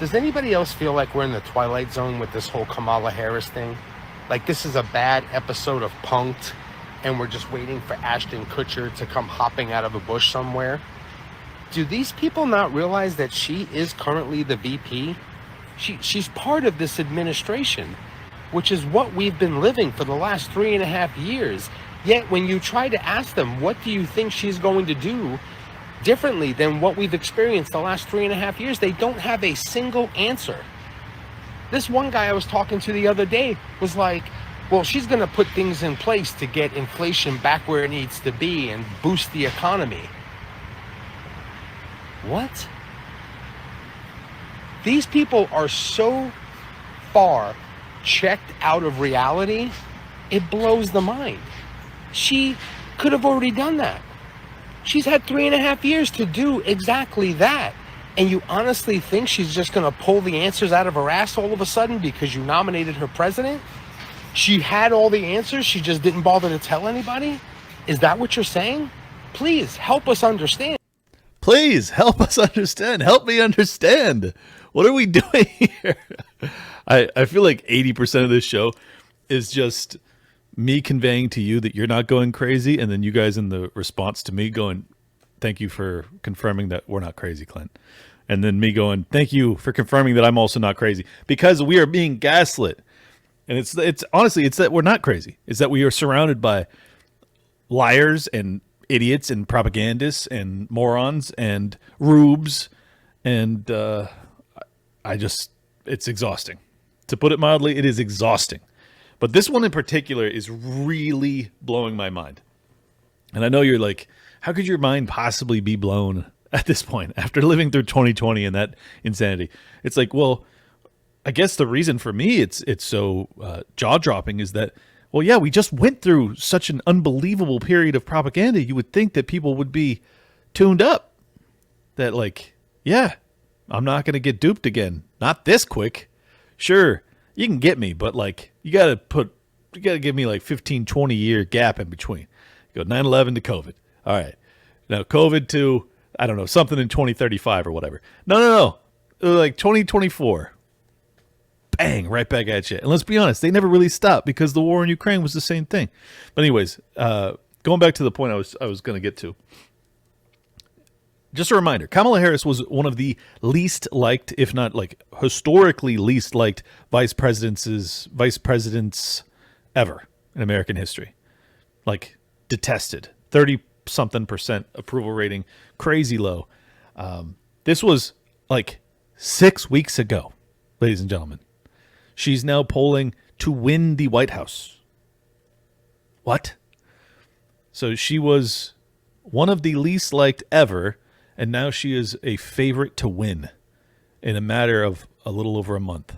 Does anybody else feel like we're in the twilight zone with this whole Kamala Harris thing? Like this is a bad episode of Punk'd and we're just waiting for Ashton Kutcher to come hopping out of a bush somewhere? Do these people not realize that she is currently the VP? She's part of this administration, which is what we've been living for the last 3.5 years. Yet when you try to ask them, what do you think she's going to do differently than what we've experienced the last 3.5 years, they don't have a single answer. This one guy I was talking to the other day was like, well, she's going to put things in place to get inflation back where it needs to be and boost the economy. What? These people are so far checked out of reality, it blows the mind. She could have already done that. She's had 3.5 years to do exactly that. And you honestly think she's just going to pull the answers out of her ass all of a sudden because you nominated her president? She had all the answers, she just didn't bother to tell anybody? Is that what you're saying? Please help us understand. Please help us understand. Help me understand. What are we doing here? I feel like 80% of this show is just me conveying to you that you're not going crazy, and then you guys in the response to me going, thank you for confirming that we're not crazy, Clint. And then me going, thank you for confirming that I'm also not crazy, because we are being gaslit. And it's honestly, it's that we're not crazy. It's that we are surrounded by liars and idiots and propagandists and morons and rubes. And it's exhausting. To put it mildly, it is exhausting. But this one in particular is really blowing my mind. And I know you're like, how could your mind possibly be blown at this point after living through 2020 and that insanity? It's like, well, I guess the reason for me it's so jaw-dropping is that, well, yeah, we just went through such an unbelievable period of propaganda. You would think that people would be tuned up. That like, yeah, I'm not going to get duped again. Not this quick. Sure, you can get me, but like, you got to give me like 15, 20 year gap in between. You go 9/11 to COVID. All right. Now COVID to, I don't know, something in 2035 or whatever. No. Like 2024. Bang, right back at you. And let's be honest, they never really stopped because the war in Ukraine was the same thing. But anyways, going back to the point I was going to get to. Just a reminder, Kamala Harris was one of the least liked, if not like historically least liked vice presidents ever in American history. Like detested. 30-something% approval rating, crazy low. This was like 6 weeks ago, ladies and gentlemen. She's now polling to win the White House. What? So she was one of the least liked ever, and now she is a favorite to win in a matter of a little over a month.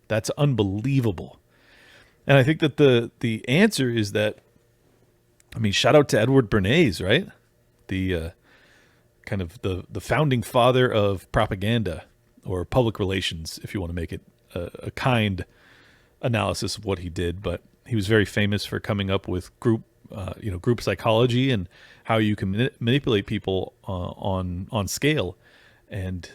That's unbelievable. And I think that the answer is that, I mean, shout out to Edward Bernays, right? The kind of the founding father of propaganda, or public relations, if you want to make it a kind analysis of what he did. But he was very famous for coming up with group psychology and how you can manipulate people on scale. And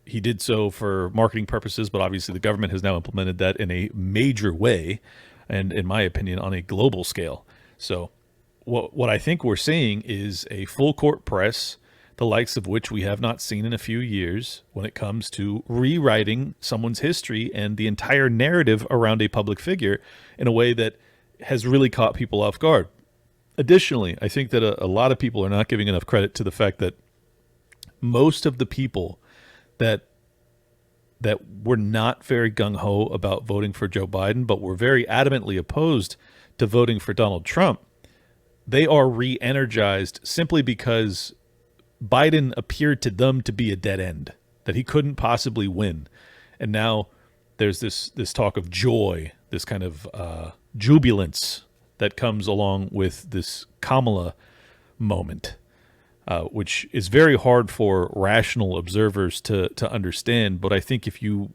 he did so for marketing purposes, but obviously the government has now implemented that in a major way, and in my opinion, on a global scale. So what I think we're seeing is a full court press, the likes of which we have not seen in a few years, when it comes to rewriting someone's history and the entire narrative around a public figure in a way that has really caught people off guard. Additionally, I think that a lot of people are not giving enough credit to the fact that most of the people that were not very gung-ho about voting for Joe Biden, but were very adamantly opposed to voting for Donald Trump, they are re-energized simply because Biden appeared to them to be a dead end, that he couldn't possibly win. And now there's this talk of joy, this kind of jubilance that comes along with this Kamala moment, which is very hard for rational observers to understand. But I think if you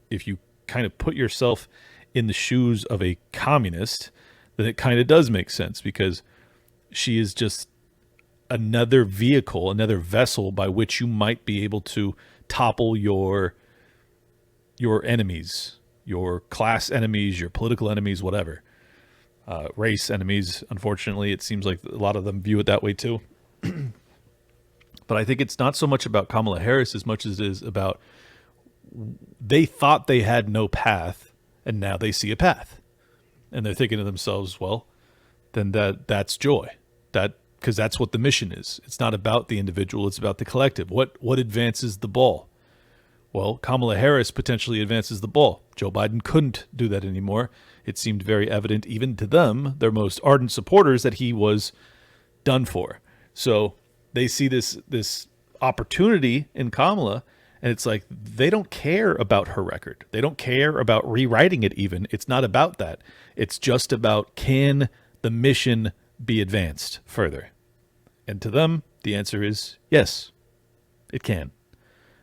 kind of put yourself in the shoes of a communist, then it kind of does make sense, because she is just another vehicle, another vessel by which you might be able to topple your your enemies, your class enemies, your political enemies, whatever, race enemies. Unfortunately, it seems like a lot of them view it that way too. But I think it's not so much about Kamala Harris as much as it is about they thought they had no path, and now they see a path. And they're thinking to themselves, well, then that's joy. Because that's what the mission is. It's not about the individual, it's about the collective. What advances the ball? Well, Kamala Harris potentially advances the ball. Joe Biden couldn't do that anymore. It seemed very evident even to them, their most ardent supporters, that he was done for. So they see this opportunity in Kamala, and it's like they don't care about her record. They don't care about rewriting it even. It's not about that. It's just about, can the mission be advanced further? And to them, the answer is yes, it can.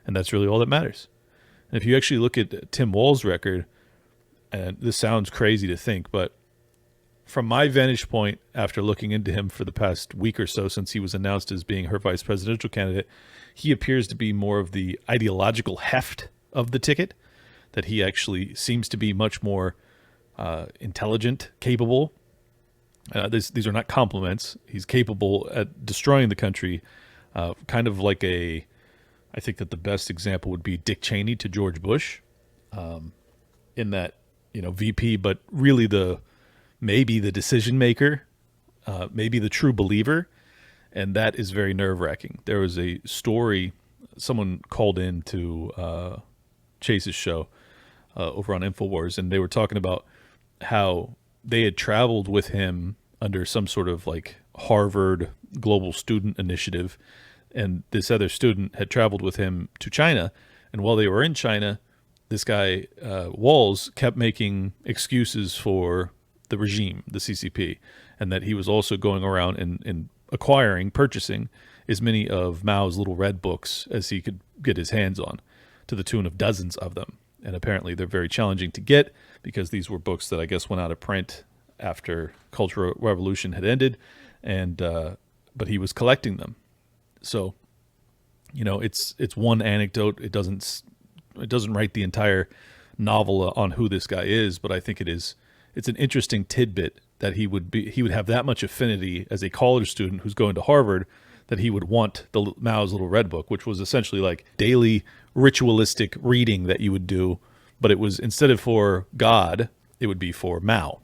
And that's really all that matters. And if you actually look at Tim Walz's record, and this sounds crazy to think, but from my vantage point, after looking into him for the past week or so since he was announced as being her vice presidential candidate, he appears to be more of the ideological heft of the ticket, that he actually seems to be much more intelligent, capable. These are not compliments. He's capable at destroying the country, kind of like I think that the best example would be Dick Cheney to George Bush, in that, VP, but really maybe the decision maker, maybe the true believer. And that is very nerve-wracking. There was a story, someone called in to Chase's show over on InfoWars, and they were talking about how they had traveled with him under some sort of like Harvard Global Student Initiative, and this other student had traveled with him to China. And while they were in China, this guy, Walz, kept making excuses for the regime, the CCP, and that he was also going around and purchasing as many of Mao's little red books as he could get his hands on, to the tune of dozens of them. And apparently they're very challenging to get, because these were books that I guess went out of print after Cultural Revolution had ended, and but he was collecting them. So, it's one anecdote. It doesn't write the entire novel on who this guy is, but I think it's an interesting tidbit that he would have that much affinity as a college student who's going to Harvard, that he would want the Mao's Little Red Book, which was essentially like daily ritualistic reading that you would do, but it was, instead of for God, it would be for Mao.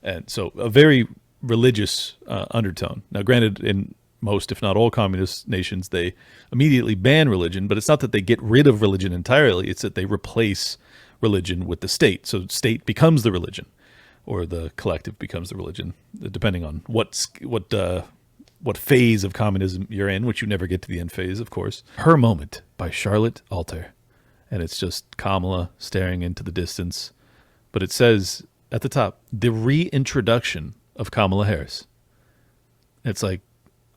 And so a very religious undertone. Now, granted, in most, if not all, communist nations, they immediately ban religion, but it's not that they get rid of religion entirely. It's that they replace religion with the state. So state becomes the religion, or the collective becomes the religion, depending on what phase of communism you're in, which you never get to the end phase, of course. Her Moment by Charlotte Alter. And it's just Kamala staring into the distance. But it says at the top, the reintroduction of Kamala Harris. It's like,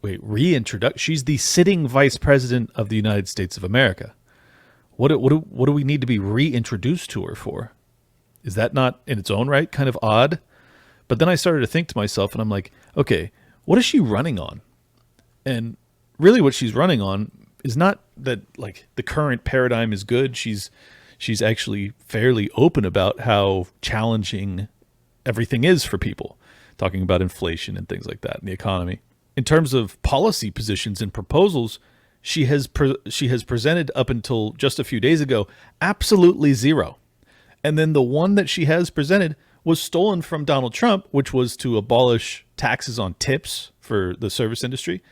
wait, reintroduction? She's the sitting vice president of the United States of America. What do we need to be reintroduced to her for? Is that not in its own right kind of odd? But then I started to think to myself, and I'm like, okay, what is she running on? And really what she's running on is not that like the current paradigm is good. She's actually fairly open about how challenging everything is for people, talking about inflation and things like that in the economy. In terms of policy positions and proposals, she has presented up until just a few days ago absolutely zero. And then the one that she has presented was stolen from Donald Trump, which was to abolish taxes on tips for the service industry,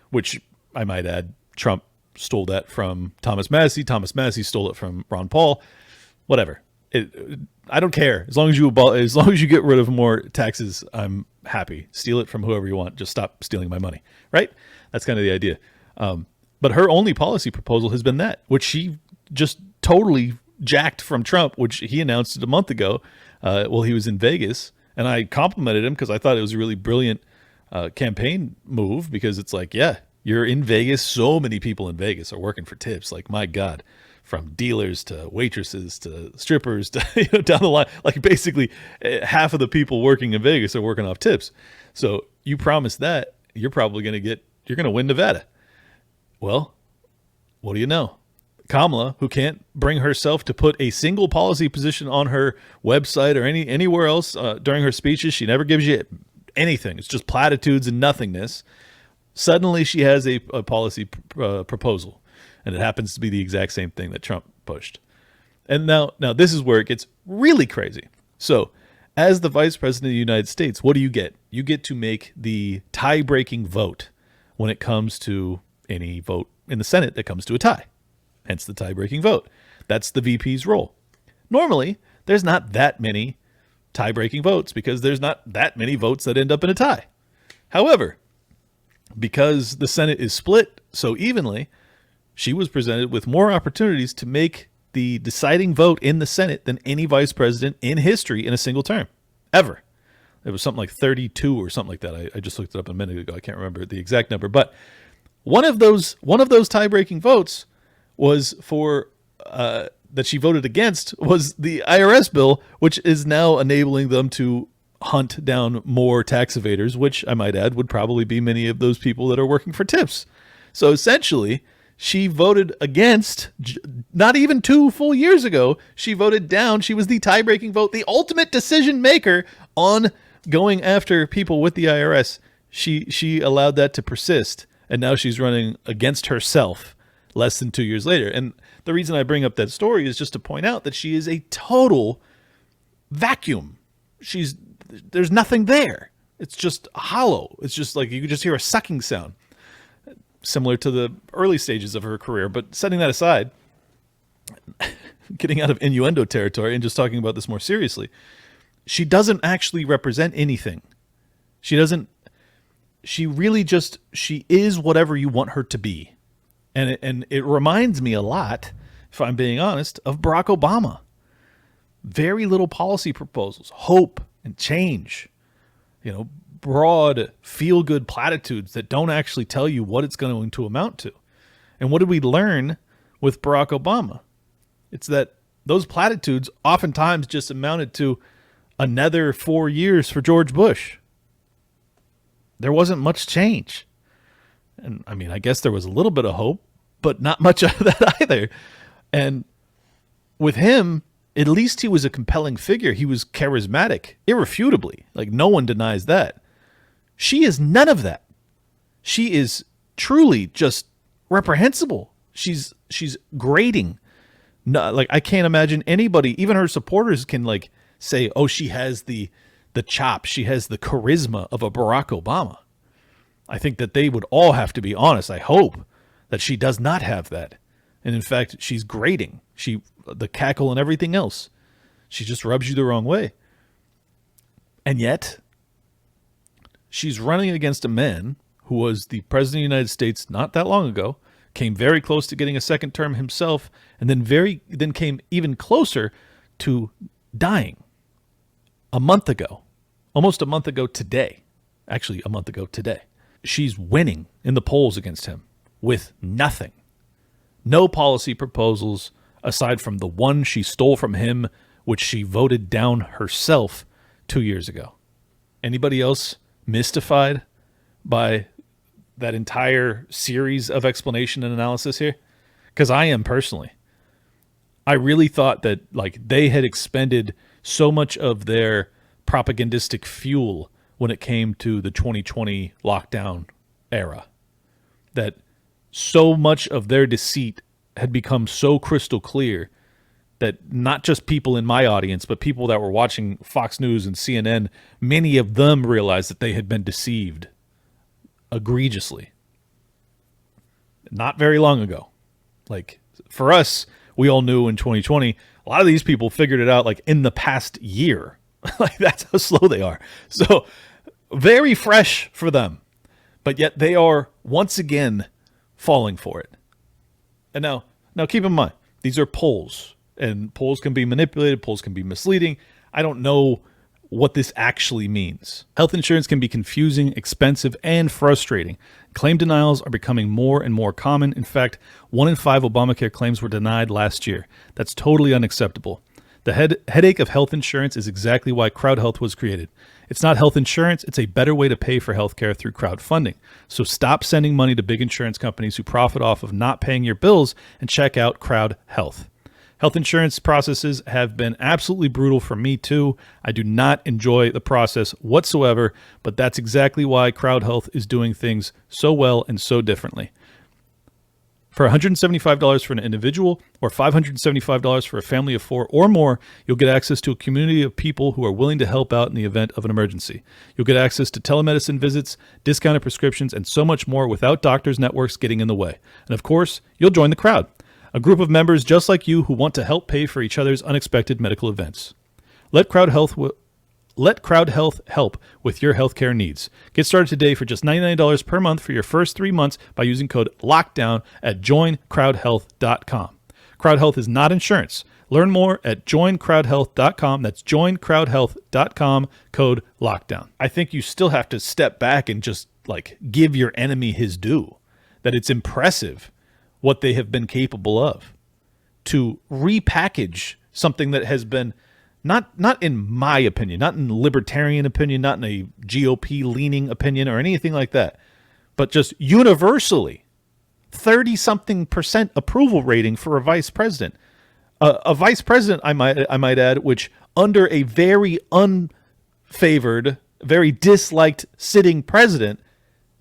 which I might add, Trump stole that from Thomas Massie. Thomas Massie stole it from Ron Paul. Whatever. I don't care. As long as you get rid of more taxes, I'm happy. Steal it from whoever you want. Just stop stealing my money. Right? That's kind of the idea. But her only policy proposal has been that, which she just totally jacked from Trump, which he announced it a month ago while he was in Vegas. And I complimented him because I thought it was a really brilliant campaign move, because it's like, yeah, you're in Vegas. So many people in Vegas are working for tips. Like, my God, from dealers to waitresses to strippers to down the line. Like, basically half of the people working in Vegas are working off tips. So you promise that, you're probably going to win Nevada. Well, what do you know? Kamala, who can't bring herself to put a single policy position on her website or anywhere else during her speeches. She never gives you anything. It's just platitudes and nothingness. Suddenly she has a policy proposal, and it happens to be the exact same thing that Trump pushed. And now this is where it gets really crazy. So as the vice president of the United States, what do you get? You get to make the tie-breaking vote when it comes to any vote in the Senate that comes to a tie. Hence the tie-breaking vote. That's the VP's role. Normally, there's not that many tie-breaking votes because there's not that many votes that end up in a tie. However, because the Senate is split so evenly, she was presented with more opportunities to make the deciding vote in the Senate than any vice president in history in a single term, ever. It was something like 32 or something like that. I just looked it up a minute ago. I can't remember the exact number, but one of those tie-breaking votes was for that she voted against was the IRS bill, which is now enabling them to hunt down more tax evaders, which I might add would probably be many of those people that are working for tips. So essentially, she voted against, not even 2 full years ago, she voted down. She was the tie-breaking vote, the ultimate decision maker on going after people with the IRS. She allowed that to persist, and now she's running against herself less than 2 years later. And the reason I bring up that story is just to point out that she is a total vacuum. There's nothing there. It's just hollow. It's just like you could just hear a sucking sound, similar to the early stages of her career. But setting that aside, getting out of innuendo territory and just talking about this more seriously, she doesn't actually represent anything. She is whatever you want her to be. And it reminds me a lot, if I'm being honest, of Barack Obama. Very little policy proposals, hope and change, broad feel-good platitudes that don't actually tell you what it's going to amount to. And what did we learn with Barack Obama? It's that those platitudes oftentimes just amounted to another 4 years for George Bush. There wasn't much change. And I mean, I guess there was a little bit of hope, but not much of that either. And with him, at least he was a compelling figure. He was charismatic, irrefutably. Like, no one denies that. She is none of that. She is truly just reprehensible. She's grating. No, like, I can't imagine anybody, even her supporters, can say, oh, she has the chop, she has the charisma of a Barack Obama. I think that they would all have to be honest. I hope that she does not have that. And in fact, she's grating. The cackle and everything else. She just rubs you the wrong way. And yet, she's running against a man who was the president of the United States not that long ago, came very close to getting a second term himself, and then came even closer to dying almost a month ago today. Actually, a month ago today. She's winning in the polls against him with nothing. No policy proposals aside from the one she stole from him, which she voted down herself 2 years ago. Anybody else mystified by that entire series of explanation and analysis here? Because I am personally. I really thought that they had expended so much of their propagandistic fuel when it came to the 2020 lockdown era, that so much of their deceit had become so crystal clear that not just people in my audience, but people that were watching Fox News and CNN, many of them realized that they had been deceived egregiously. Not very long ago. For us, we all knew in 2020, a lot of these people figured it out in the past year. That's how slow they are. So very fresh for them, but yet they are once again falling for it. And now keep in mind, these are polls, and polls can be manipulated, polls can be misleading. I don't know what this actually means. Health insurance can be confusing, expensive, and frustrating. Claim denials are becoming more and more common. In fact, 1 in 5 Obamacare claims were denied last year. That's totally unacceptable. The headache of health insurance is exactly why Crowd Health was created. It's not health insurance, it's a better way to pay for healthcare through crowdfunding. So stop sending money to big insurance companies who profit off of not paying your bills and check out Crowd Health. Health insurance processes have been absolutely brutal for me too. I do not enjoy the process whatsoever, but that's exactly why Crowd Health is doing things so well and so differently. For $175 for an individual or $575 for a family of 4 or more, you'll get access to a community of people who are willing to help out in the event of an emergency. You'll get access to telemedicine visits, discounted prescriptions, and so much more without doctors' networks getting in the way. And of course, you'll join the crowd, a group of members just like you who want to help pay for each other's unexpected medical events. Let Crowd Health help with your healthcare needs. Get started today for just $99 per month for your first 3 months by using code LOCKDOWN at joincrowdhealth.com. Crowd Health is not insurance. Learn more at joincrowdhealth.com. That's joincrowdhealth.com, code LOCKDOWN. I think you still have to step back and just give your enemy his due. That it's impressive what they have been capable of to repackage something that has been not in my opinion, not in libertarian opinion, not in a GOP leaning opinion or anything like that, but just universally 30-something% approval rating for a vice president. A vice president, I might add, which under a very unfavored, very disliked sitting president,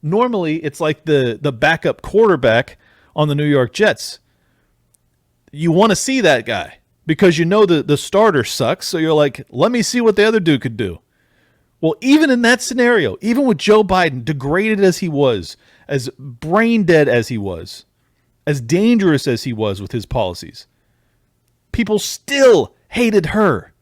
normally it's like the backup quarterback on the New York Jets. You want to see that guy, because you know the starter sucks, so you're like, let me see what the other dude could do. Well, even in that scenario, even with Joe Biden, degraded as he was, as brain dead as he was, as dangerous as he was with his policies, people still hated her.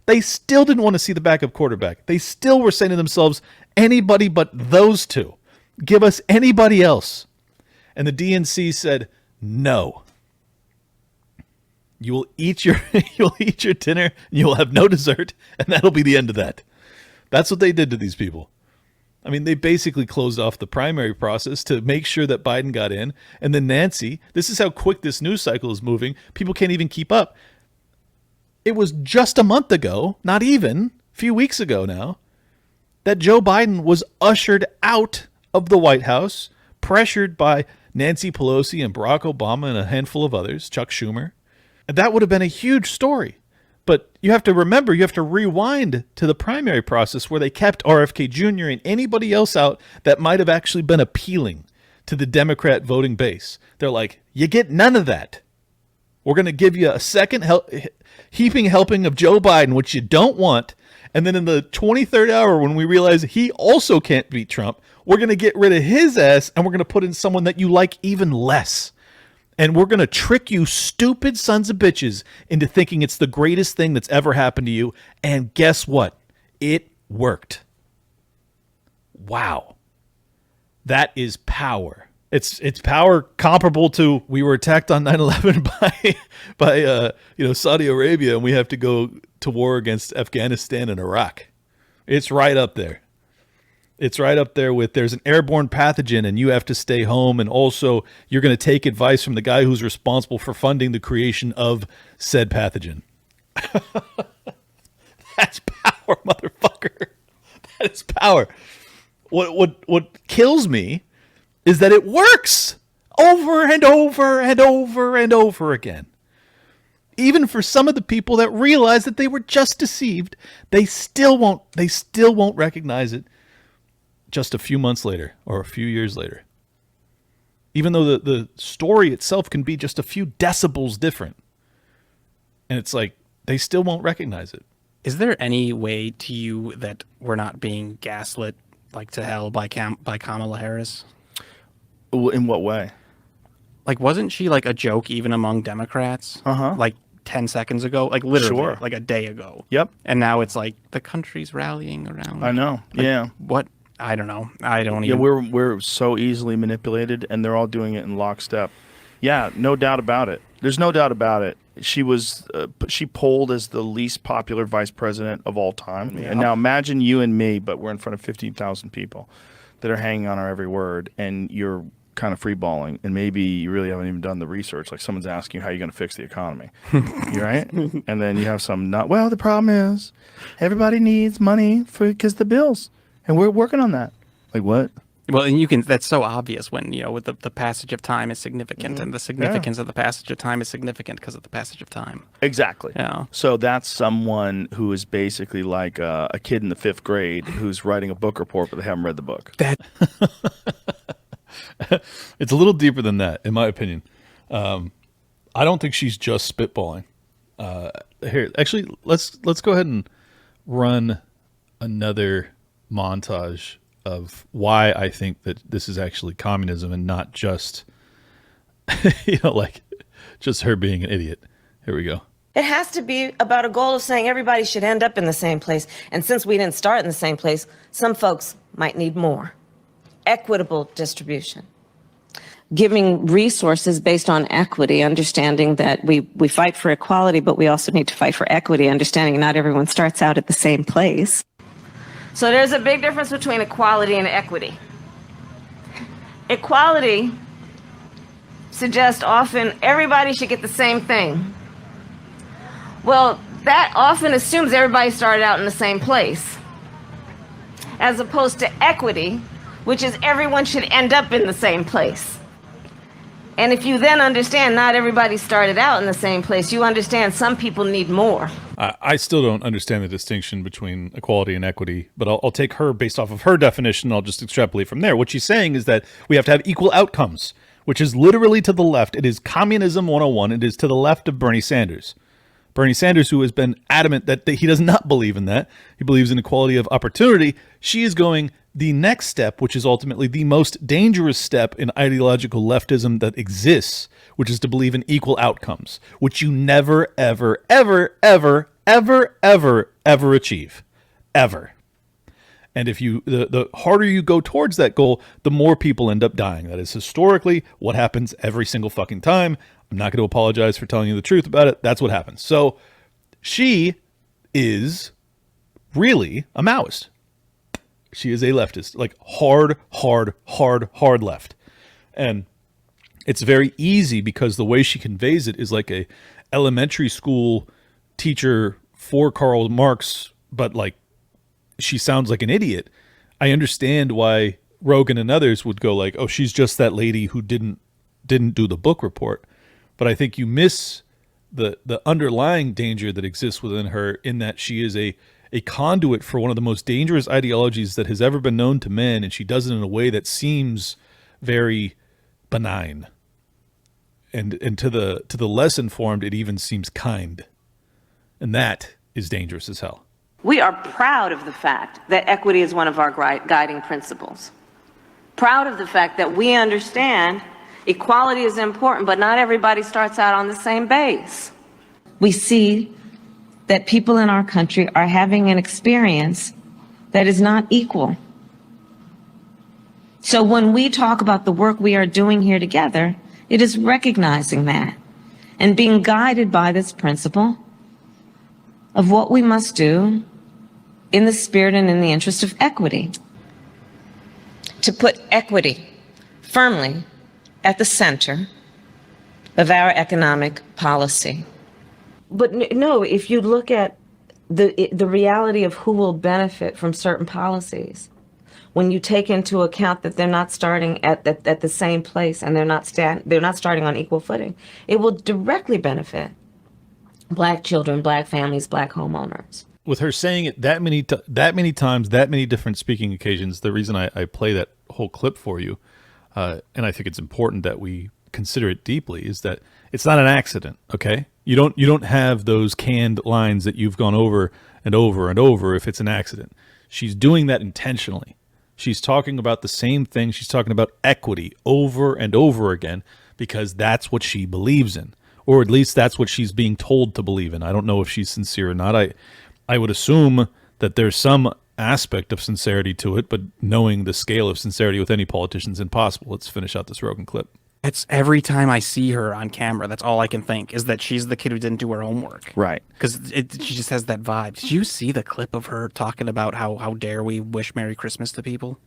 They still didn't want to see the backup quarterback. They still were saying to themselves, anybody but those two. Give us anybody else. And the DNC said, no. You will eat your dinner, and you will have no dessert, and that'll be the end of that. That's what they did to these people. I mean, they basically closed off the primary process to make sure that Biden got in. And then Nancy, this is how quick this news cycle is moving. People can't even keep up. It was just a month ago, not even, a few weeks ago now, that Joe Biden was ushered out of the White House, pressured by Nancy Pelosi and Barack Obama and a handful of others, Chuck Schumer. And that would have been a huge story. But you have to remember, you have to rewind to the primary process where they kept RFK Jr. and anybody else out that might have actually been appealing to the Democrat voting base. They're like, you get none of that. We're going to give you a second heaping helping of Joe Biden, which you don't want. And then in the 23rd hour, when we realize he also can't beat Trump, we're going to get rid of his ass and we're going to put in someone that you like even less. And we're going to trick you stupid sons of bitches into thinking it's the greatest thing that's ever happened to you. And guess what? It worked. Wow. That is power. It's power comparable to we were attacked on 9/11 by Saudi Arabia, and we have to go to war against Afghanistan and Iraq. It's right up there. It's right up there with there's an airborne pathogen and you have to stay home, and also you're going to take advice from the guy who's responsible for funding the creation of said pathogen. That's power, motherfucker. That is power. What kills me is that it works over and over and over and over again. Even for some of the people that realize that they were just deceived, they still won't recognize it just a few months later or a few years later. Even though the story itself can be just a few decibels different. And it's like, they still won't recognize it. Is there any way to you that we're not being gaslit to hell by Kamala Harris? In what way? Wasn't she a joke even among Democrats? 10 seconds ago? Literally, Sure. a day ago. Yep. And now it's the country's rallying around. I know. Yeah. What? I don't know. I don't Yeah, even. we're so easily manipulated, and they're all doing it in lockstep. Yeah, no doubt about it. There's no doubt about it. She polled as the least popular vice president of all time. Yeah. And now imagine you and me, but we're in front of 15,000 people that are hanging on our every word, and you're kind of freeballing, and maybe you really haven't even done the research. Like someone's asking you how you're going to fix the economy, right? And then you have some not. Well, the problem is everybody needs money because the bills, and we're working on that. Like what? Well, and that's so obvious when, with the passage of time is significant, and the significance of the passage of time is significant because of the passage of time. Exactly. Yeah. So that's someone who is basically like a kid in the 5th grade who's writing a book report, but they haven't read the book. It's a little deeper than that, in my opinion. I don't think she's just spitballing. Here, actually, let's go ahead and run another montage of why I think that this is actually communism and not just, like just her being an idiot. Here we go. It has to be about a goal of saying everybody should end up in the same place. And since we didn't start in the same place, some folks might need more. Equitable distribution. Giving resources based on equity, understanding that we fight for equality, but we also need to fight for equity, understanding not everyone starts out at the same place. So there's a big difference between equality and equity. Equality suggests often everybody should get the same thing. Well, that often assumes everybody started out in the same place, as opposed to equity, which is everyone should end up in the same place. And if you then understand not everybody started out in the same place, you understand some people need more. I still don't understand the distinction between equality and equity, but I'll take her based off of her definition. I'll just extrapolate from there. What she's saying is that we have to have equal outcomes, which is literally to the left. It is communism 101. It is to the left of Bernie Sanders. Bernie Sanders, who has been adamant that he does not believe in that. He believes in equality of opportunity. She is going the next step, which is ultimately the most dangerous step in ideological leftism that exists, which is to believe in equal outcomes, which you never, ever, ever, ever, ever, ever, ever achieve. Ever. And if the harder you go towards that goal, the more people end up dying. That is historically what happens every single fucking time. I'm not going to apologize for telling you the truth about it. That's what happens. So she is really a Maoist. She is a leftist, like hard left. And it's very easy because the way she conveys it is like a elementary school teacher for Karl Marx, but like she sounds like an idiot. I understand why Rogan and others would go like, oh, she's just that lady who didn't do the book report. But I think you miss the underlying danger that exists within her in that she is a conduit for one of the most dangerous ideologies that has ever been known to men, and she does it in a way that seems very benign. And to the less informed, it even seems kind. And that is dangerous as hell. We are proud of the fact that equity is one of our guiding principles. Proud of the fact that we understand equality is important, but not everybody starts out on the same base. We see that people in our country are having an experience that is not equal. So when we talk about the work we are doing here together, it is recognizing that and being guided by this principle of what we must do in the spirit and in the interest of equity. To put equity firmly at the center of our economic policy. But no, if you look at the reality of who will benefit from certain policies, when you take into account that they're not starting at the same place and they're not starting on equal footing, it will directly benefit Black children, Black families, Black homeowners. With her saying it that many times, that many different speaking occasions, the reason I play that whole clip for you, and I think it's important that we consider it deeply, is that it's not an accident. Okay, you don't have those canned lines that you've gone over and over and over if it's an accident. She's doing that intentionally. She's talking about the same thing. She's talking about equity over and over again because that's what she believes in, or at least that's what she's being told to believe in. I don't know if she's sincere or not. I would assume that there's some aspect of sincerity to it, but knowing the scale of sincerity with any politician is impossible. Let's finish out this Rogan clip. It's every time I see her on camera, that's all I can think is that she's the kid who didn't do her homework. Right. Because she just has that vibe. Did you see the clip of her talking about how dare we wish Merry Christmas to people?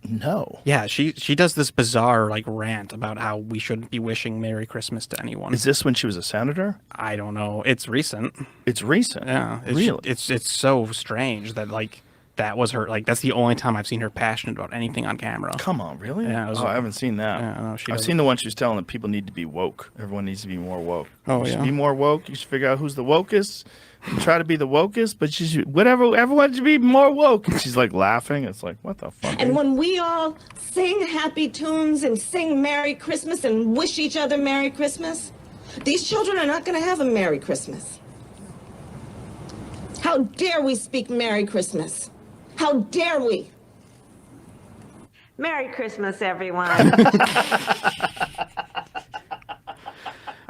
No. Yeah, she does this bizarre like rant about how we shouldn't be wishing Merry Christmas to anyone. Is this when she was a senator? I don't know. It's recent. It's recent. Yeah, Really? It's so strange that like that was her. Like that's the only time I've seen her passionate about anything on camera. Come on, really? Yeah, I haven't seen that. Yeah, no, I've seen the one she was telling that people need to be woke. Everyone needs to be more woke. Oh, you should yeah? be more woke. You should figure out who's the wokest. You try to be the wokest, but you should, whatever, everyone should be more woke. And she's like laughing. It's like, what the fuck? And when we all sing happy tunes and sing Merry Christmas and wish each other Merry Christmas, these children are not going to have a Merry Christmas. How dare we speak Merry Christmas? How dare we? Merry Christmas, everyone.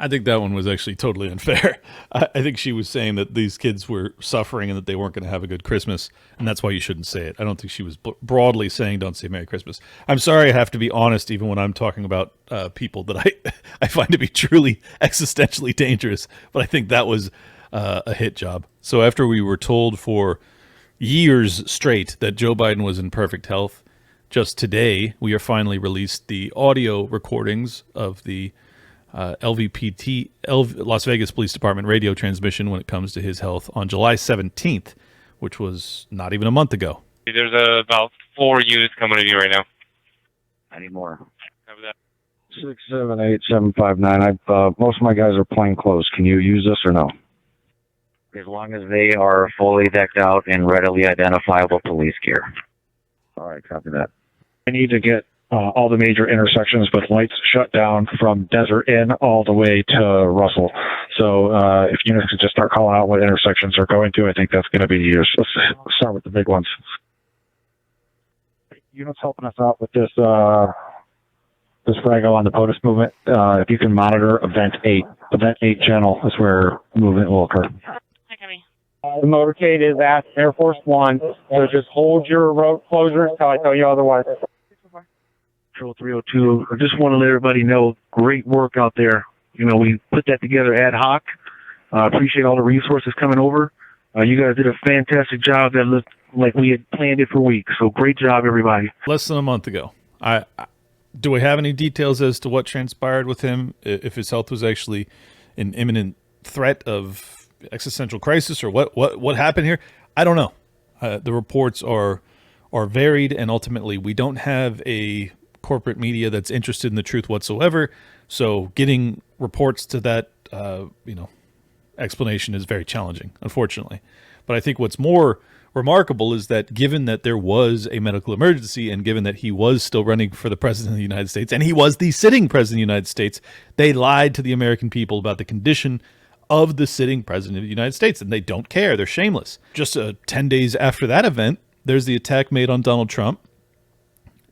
I think that one was actually totally unfair. I think she was saying that these kids were suffering and that they weren't going to have a good Christmas, and that's why you shouldn't say it. I don't think she was broadly saying don't say Merry Christmas. I'm sorry I have to be honest even when I'm talking about people that I find to be truly existentially dangerous, but I think that was a hit job. So after we were told for years straight that Joe Biden was in perfect health, just today we are finally released the audio recordings of the LVPT, Las Vegas Police Department radio transmission when it comes to his health on July 17th, which was not even a month ago. There's about 4 units coming to you right now. I need more. Copy that. 678-759. Most of my guys are plain clothes. Can you use this or no? As long as they are fully decked out in readily identifiable police gear. All right, copy that. I need to get all the major intersections with lights shut down from Desert Inn all the way to Russell. So if units could just start calling out what intersections they're going to, I think that's going to be used. Let's start with the big ones. Units helping us out with this this frago on the POTUS movement. If you can monitor Event 8. Event 8 channel is where movement will occur. Hi, Kevin. The motorcade is at Air Force One, so just hold your road closure until I tell you otherwise. Control 302. I just want to let everybody know, great work out there. You know, we put that together ad hoc. Appreciate all the resources coming over. You guys did a fantastic job. That looked like we had planned it for weeks. So great job, everybody. Less than a month ago. Do we have any details as to what transpired with him? If his health was actually an imminent threat of existential crisis, or what happened here? I don't know. The reports are varied, and ultimately we don't have a corporate media that's interested in the truth whatsoever. So getting reports to that, explanation is very challenging, unfortunately. But I think what's more remarkable is that given that there was a medical emergency and given that he was still running for the president of the United States and he was the sitting president of the United States, they lied to the American people about the condition of the sitting president of the United States, and they don't care. They're shameless. Just 10 days after that event, there's the attack made on Donald Trump.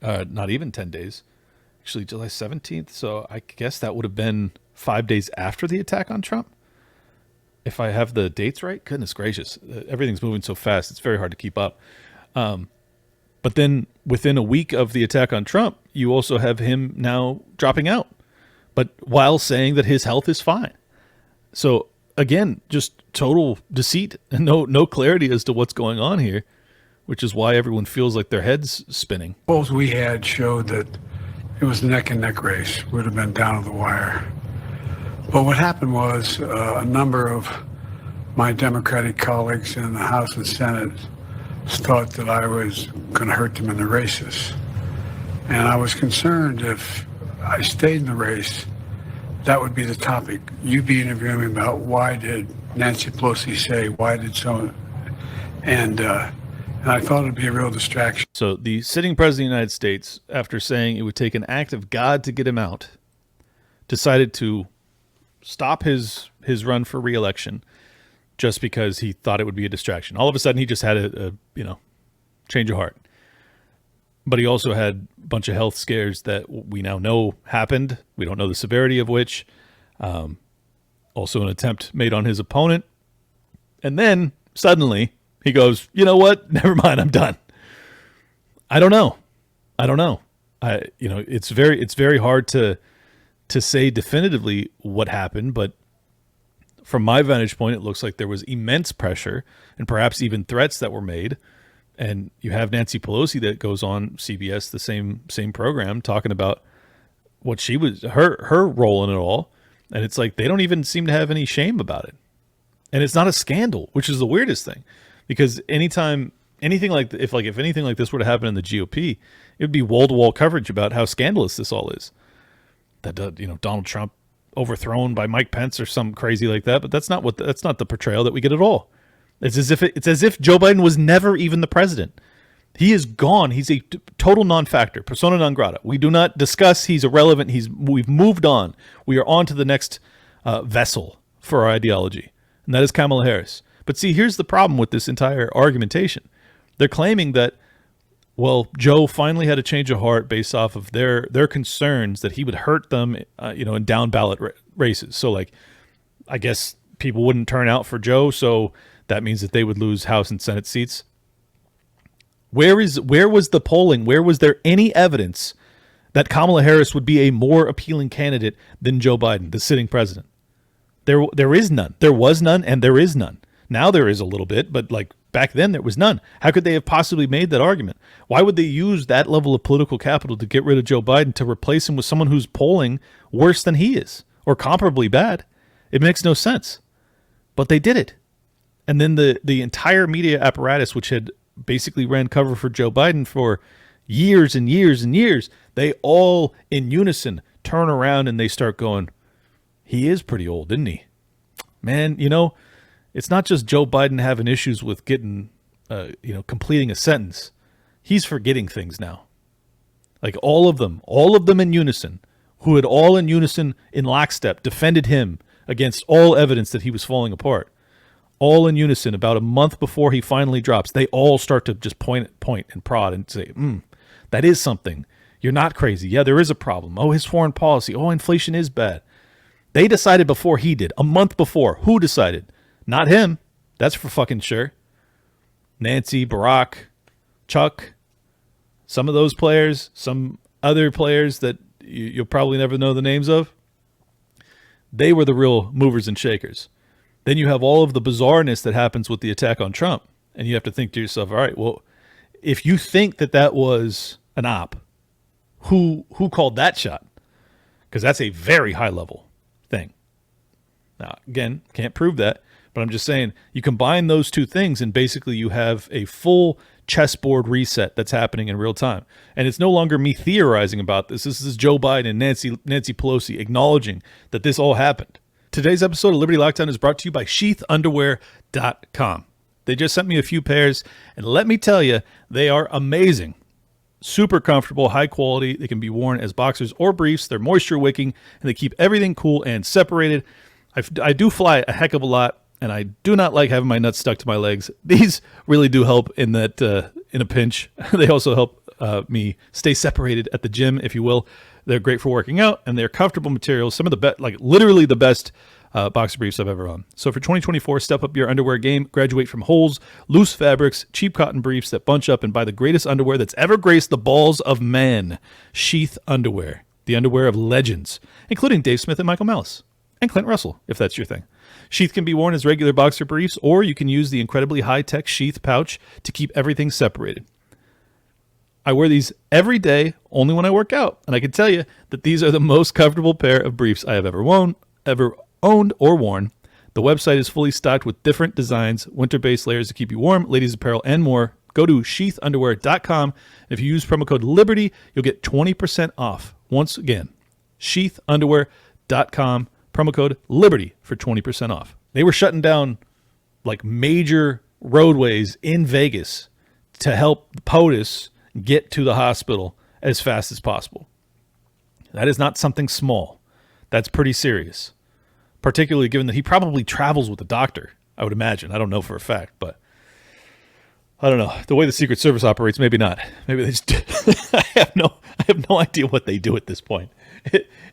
Not even 10 days, actually July 17th. So I guess that would have been 5 days after the attack on Trump. If I have the dates right, goodness gracious, everything's moving so fast. It's very hard to keep up. But then within a week of the attack on Trump, you also have him now dropping out, but while saying that his health is fine. So again, just total deceit and no clarity as to what's going on here, which is why everyone feels like their head's spinning. Polls we had showed that it was a neck and neck race, would have been down to the wire. But what happened was a number of my Democratic colleagues in the House and Senate thought that I was going to hurt them in the races. And I was concerned if I stayed in the race, that would be the topic. You'd be interviewing me about why did Nancy Pelosi say, why did so, and I thought it'd be a real distraction. So the sitting president of the United States, after saying it would take an act of God to get him out, decided to stop his run for re-election just because he thought it would be a distraction. All of a sudden, he just had a change of heart. But he also had a bunch of health scares that we now know happened. We don't know the severity of which. Also an attempt made on his opponent. And then suddenly he goes, you know what? Never mind. I'm done. I don't know. It's very hard to say definitively what happened, but from my vantage point, it looks like there was immense pressure and perhaps even threats that were made And you have Nancy Pelosi that goes on CBS, the same program, talking about what she was, her role in it all. And it's like, they don't even seem to have any shame about it. And it's not a scandal, which is the weirdest thing, because if anything like this were to happen in the GOP, it would be wall to wall coverage about how scandalous this all is. That, Donald Trump overthrown by Mike Pence or some crazy like that. But that's not the portrayal that we get at all. It's as if Joe Biden was never even the president. He is gone. He's a total non-factor, persona non grata. We do not discuss. He's irrelevant. We've moved on. We are on to the next vessel for our ideology, and that is Kamala Harris. But see, here's the problem with this entire argumentation. They're claiming that, well, Joe finally had a change of heart based off of their concerns that he would hurt them, in down ballot races. So, like, I guess people wouldn't turn out for Joe, so that means that they would lose House and Senate seats. Where was the polling? Where was there any evidence that Kamala Harris would be a more appealing candidate than Joe Biden, the sitting president? There is none. There was none, and there is none. Now there is a little bit, but like back then there was none. How could they have possibly made that argument? Why would they use that level of political capital to get rid of Joe Biden to replace him with someone who's polling worse than he is or comparably bad? It makes no sense. But they did it. And then the entire media apparatus, which had basically ran cover for Joe Biden for years and years and years, they all in unison turn around and they start going, he is pretty old, isn't he? Man, it's not just Joe Biden having issues with getting, completing a sentence. He's forgetting things now. Like all of them in unison, who had all in unison in lockstep defended him against all evidence that he was falling apart. All in unison about a month before he finally drops. They all start to just point and prod and say, that is something. You're not crazy. Yeah, there is a problem. Oh, his foreign policy. Oh, inflation is bad. They decided before he did. A month before. Who decided? Not him. That's for fucking sure. Nancy, Barack, Chuck, some of those players, some other players that you'll probably never know the names of. They were the real movers and shakers. Then you have all of the bizarreness that happens with the attack on Trump. And you have to think to yourself, all right, well, if you think that was an op, who called that shot? Because that's a very high level thing. Now, again, can't prove that, but I'm just saying you combine those two things and basically you have a full chessboard reset that's happening in real time. And it's no longer me theorizing about this. This is Joe Biden and Nancy Pelosi acknowledging that this all happened. Today's episode of Liberty Lockdown is brought to you by sheathunderwear.com. They just sent me a few pairs, and let me tell you, they are amazing. Super comfortable, high quality. They can be worn as boxers or briefs. They're moisture wicking, and they keep everything cool and separated. I do fly a heck of a lot, and I do not like having my nuts stuck to my legs. These really do help in that in a pinch. They also help me stay separated at the gym, if you will. They're great for working out, and they're comfortable materials. Some of the best, like literally the best boxer briefs I've ever owned. So for 2024, step up your underwear game. Graduate from holes, loose fabrics, cheap cotton briefs that bunch up and buy the greatest underwear that's ever graced the balls of man. Sheath Underwear, the underwear of legends, including Dave Smith and Michael Malice, and Clint Russell, if that's your thing. Sheath can be worn as regular boxer briefs, or you can use the incredibly high-tech sheath pouch to keep everything separated. I wear these every day, only when I work out, and I can tell you that these are the most comfortable pair of briefs I have ever owned or worn. The website is fully stocked with different designs, winter-based layers to keep you warm, ladies apparel, and more. Go to sheathunderwear.com. If you use promo code LIBERTY, you'll get 20% off. Once again, sheathunderwear.com, promo code LIBERTY for 20% off. They were shutting down like major roadways in Vegas to help POTUS get to the hospital as fast as possible. That is not something small. That's pretty serious, particularly given that he probably travels with a doctor, I would imagine. I don't know for a fact, but I don't know. The way the Secret Service operates, maybe not. Maybe they just I have no idea what they do at this point.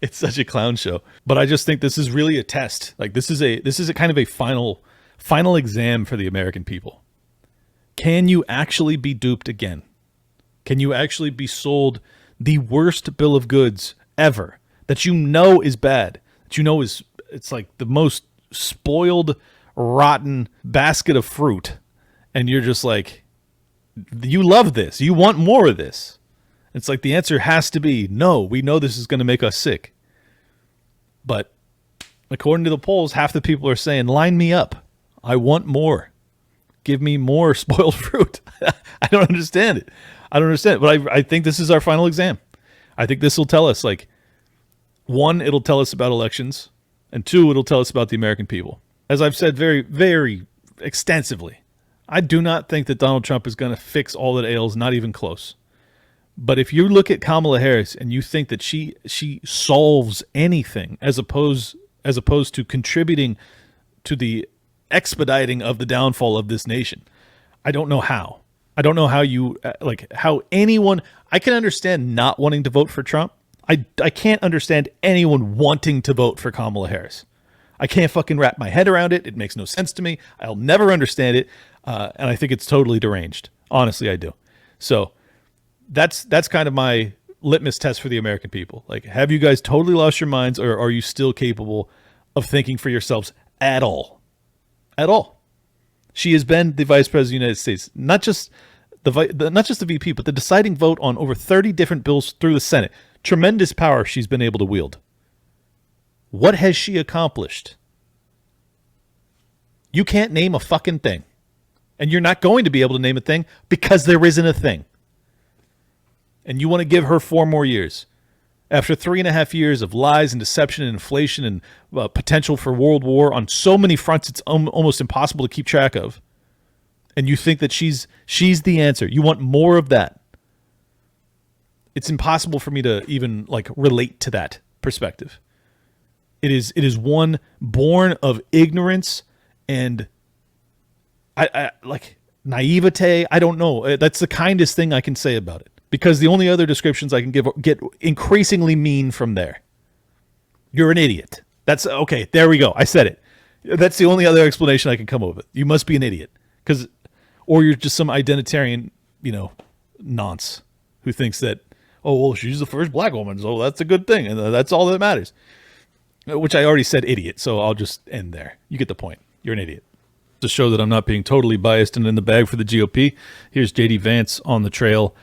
It's such a clown show. But I just think this is really a test. Like this is a kind of a final exam for the American people. Can you actually be duped again? Can you actually be sold the worst bill of goods ever that you know is bad, that you know it's like the most spoiled, rotten basket of fruit, and you're just like, You love this. You want more of this. It's like the answer has to be no. We know this is going to make us sick. But according to the polls, half the people are saying, line me up. I want more. Give me more spoiled fruit. I don't understand it. But I think this is our final exam. I think this will tell us, like, one, it'll tell us about elections, and two, it'll tell us about the American people. As I've said very, very extensively, I do not think that Donald Trump is going to fix all that ails, not even close. But if you look at Kamala Harris and you think that she solves anything as opposed to contributing to the expediting of the downfall of this nation, I don't know how. I don't know how you, how anyone, I can understand not wanting to vote for Trump. I can't understand anyone wanting to vote for Kamala Harris. I can't fucking wrap my head around it. It makes no sense to me. I'll never understand it. And I think it's totally deranged. Honestly, I do. So that's kind of my litmus test for the American people. Like, have you guys totally lost your minds, or are you still capable of thinking for yourselves at all? At all. She has been the vice president of the United States, not just the VP, but the deciding vote on over 30 different bills through the Senate. Tremendous power she's been able to wield. What has she accomplished? You can't name a fucking thing. And you're not going to be able to name a thing because there isn't a thing. And you want to give her 4 more years. After 3.5 years of lies and deception and inflation and potential for world war on so many fronts, it's almost impossible to keep track of. And you think that she's the answer. You want more of that. It's impossible for me to even relate to that perspective. It is one born of ignorance and I naivete. I don't know. That's the kindest thing I can say about it. Because the only other descriptions I can give get increasingly mean from there. You're an idiot. That's okay. There we go. I said it. That's the only other explanation I can come up with. You must be an idiot, or you're just some identitarian, nonce who thinks that, oh well, she's the first black woman, so that's a good thing, and that's all that matters. Which I already said idiot, so I'll just end there. You get the point. You're an idiot. To show that I'm not being totally biased and in the bag for the GOP, here's JD Vance on the trail.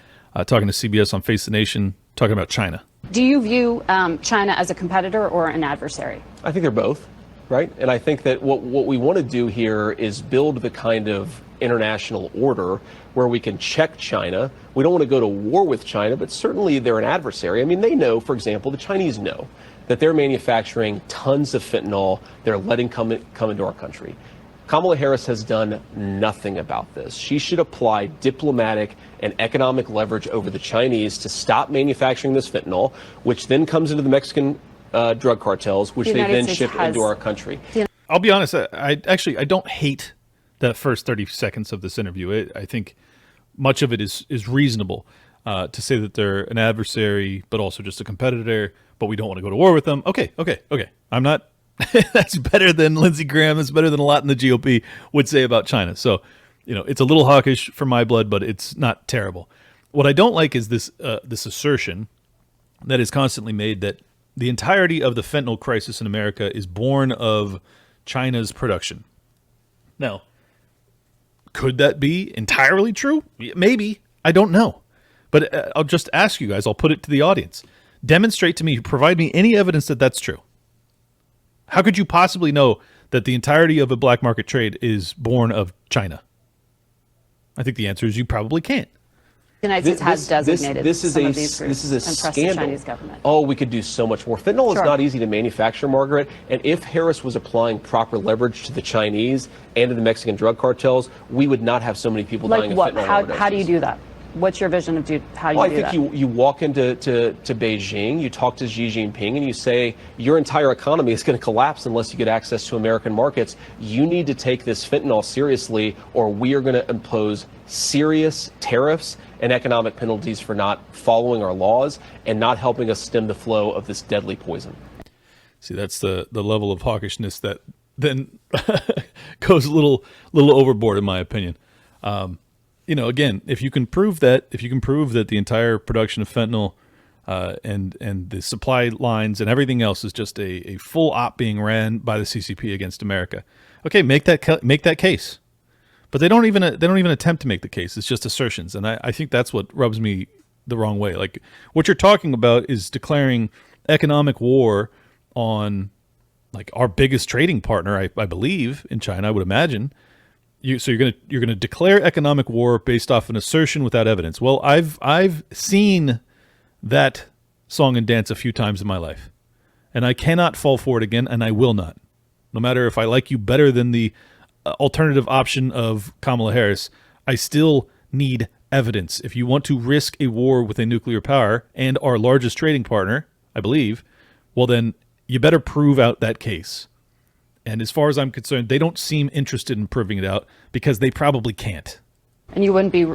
Talking to CBS on Face the Nation, talking about China. Do you view China as a competitor or an adversary? I think they're both, right? And I think that what we want to do here is build the kind of international order where we can check China. We don't want to go to war with China, but certainly they're an adversary. I mean, they know, for example, the Chinese know that they're manufacturing tons of fentanyl they're letting come into our country. Kamala Harris has done nothing about this. She should apply diplomatic and economic leverage over the Chinese to stop manufacturing this fentanyl, which then comes into the Mexican drug cartels, which they then ship into our country. I'll be honest, I don't hate that first 30 seconds of this interview. I think much of it is reasonable to say that they're an adversary, but also just a competitor, but we don't want to go to war with them. Okay. I'm not... That's better than Lindsey Graham. That's better than a lot in the GOP would say about China. So, it's a little hawkish for my blood, but it's not terrible. What I don't like is this assertion that is constantly made that the entirety of the fentanyl crisis in America is born of China's production. Now, could that be entirely true? Maybe. I don't know. But I'll just ask you guys. I'll put it to the audience. Demonstrate to me, provide me any evidence that that's true. How could you possibly know that the entirety of a black market trade is born of China? I think the answer is you probably can't. The United States has designated this is some a of these groups this is a and pressed scandal. the Chinese government. Oh, we could do so much more. Fentanyl Sure. is not easy to manufacture, Margaret. And if Harris was applying proper leverage to the Chinese and to the Mexican drug cartels, we would not have so many people dying Like what? of fentanyl How do you overdoses. do that? What's your vision of how you Well, do I that? think you walk into Beijing, you talk to Xi Jinping, and you say your entire economy is going to collapse unless you get access to American markets. You need to take this fentanyl seriously, or we are going to impose serious tariffs and economic penalties for not following our laws and not helping us stem the flow of this deadly poison. See, that's the level of hawkishness that then goes a little overboard, in my opinion. Again, if you can prove that the entire production of fentanyl and the supply lines and everything else is just a full op being ran by the CCP against America, okay, make that case. But they don't even attempt to make the case. It's just assertions, and I think that's what rubs me the wrong way. Like, what you're talking about is declaring economic war on like our biggest trading partner, I believe, in China. I would imagine. So you're gonna declare economic war based off an assertion without evidence. Well, I've seen that song and dance a few times in my life, and I cannot fall for it again, and I will not. No matter if I like you better than the alternative option of Kamala Harris, I still need evidence. If you want to risk a war with a nuclear power and our largest trading partner, I believe, well then you better prove out that case. And as far as I'm concerned, they don't seem interested in proving it out because they probably can't. And you wouldn't be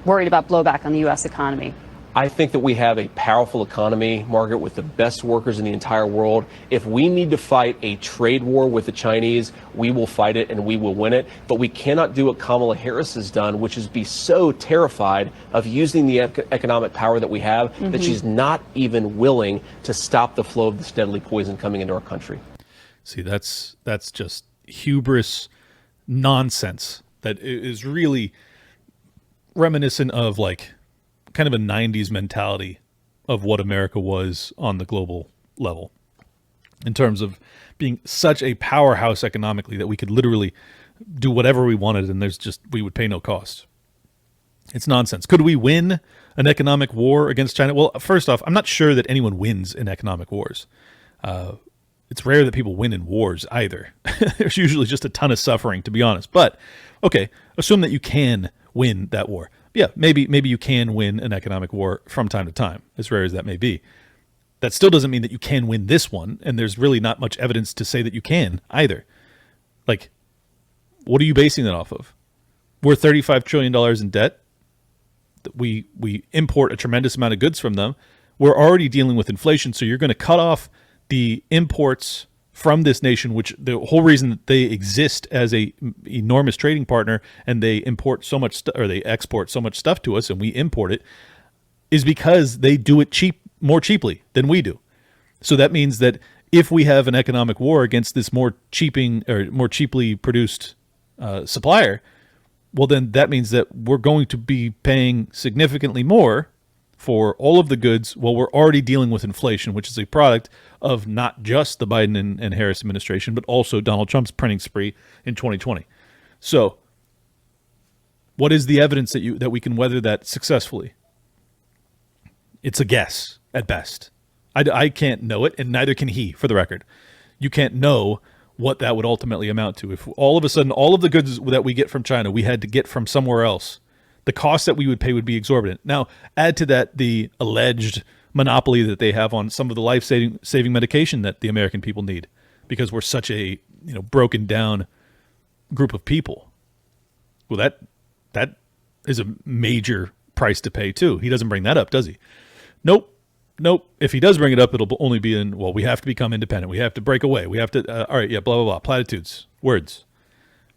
worried about blowback on the U.S. economy? I think that we have a powerful economy, Margaret, with the best workers in the entire world. If we need to fight a trade war with the Chinese, we will fight it and we will win it. But we cannot do what Kamala Harris has done, which is be so terrified of using the economic power that we have that she's not even willing to stop the flow of this deadly poison coming into our country. See, that's just hubris nonsense that is really reminiscent of like kind of a 90s mentality of what America was on the global level in terms of being such a powerhouse economically that we could literally do whatever we wanted and we would pay no cost. It's nonsense. Could we win an economic war against China? Well, first off, I'm not sure that anyone wins in economic wars. It's rare that people win in wars either. There's usually just a ton of suffering, to be honest. But, okay, assume that you can win that war. Yeah, maybe you can win an economic war from time to time, as rare as that may be. That still doesn't mean that you can win this one, and there's really not much evidence to say that you can either. Like, what are you basing that off of? We're $35 trillion in debt. We import a tremendous amount of goods from them. We're already dealing with inflation, so you're going to cut off the imports from this nation, which the whole reason that they exist as a enormous trading partner and they import so much or they export so much stuff to us and we import it is because they do it more cheaply than we do. So that means that if we have an economic war against this more cheaply produced supplier, well, then that means that we're going to be paying significantly more for all of the goods while we're already dealing with inflation, which is a product of not just the Biden and Harris administration, but also Donald Trump's printing spree in 2020. So what is the evidence that we can weather that successfully? It's a guess at best. I can't know it, and neither can he, for the record. You can't know what that would ultimately amount to. If all of a sudden all of the goods that we get from China we had to get from somewhere else, the cost that we would pay would be exorbitant. Now, add to that the alleged monopoly that they have on some of the life-saving medication that the American people need because we're such a broken down group of people. Well, that is a major price to pay too. He doesn't bring that up, does he? Nope. If he does bring it up, it'll only be we have to become independent. We have to break away. We have to, all right, yeah, blah, blah, blah, platitudes, words.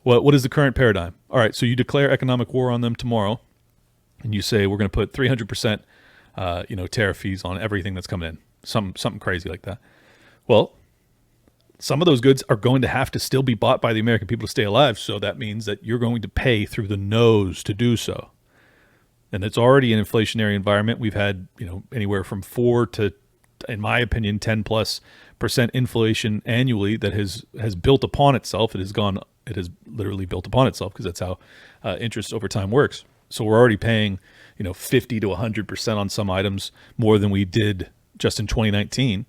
What is the current paradigm? All right, so you declare economic war on them tomorrow, and you say we're going to put 300%, tariff fees on everything that's coming in, something crazy like that. Well, some of those goods are going to have to still be bought by the American people to stay alive, so that means that you're going to pay through the nose to do so. And it's already an inflationary environment. We've had anywhere from 4 to, in my opinion, 10+% inflation annually that has built upon itself. It has literally built upon itself because that's how interest over time works. So we're already paying 50 to 100% on some items more than we did just in 2019.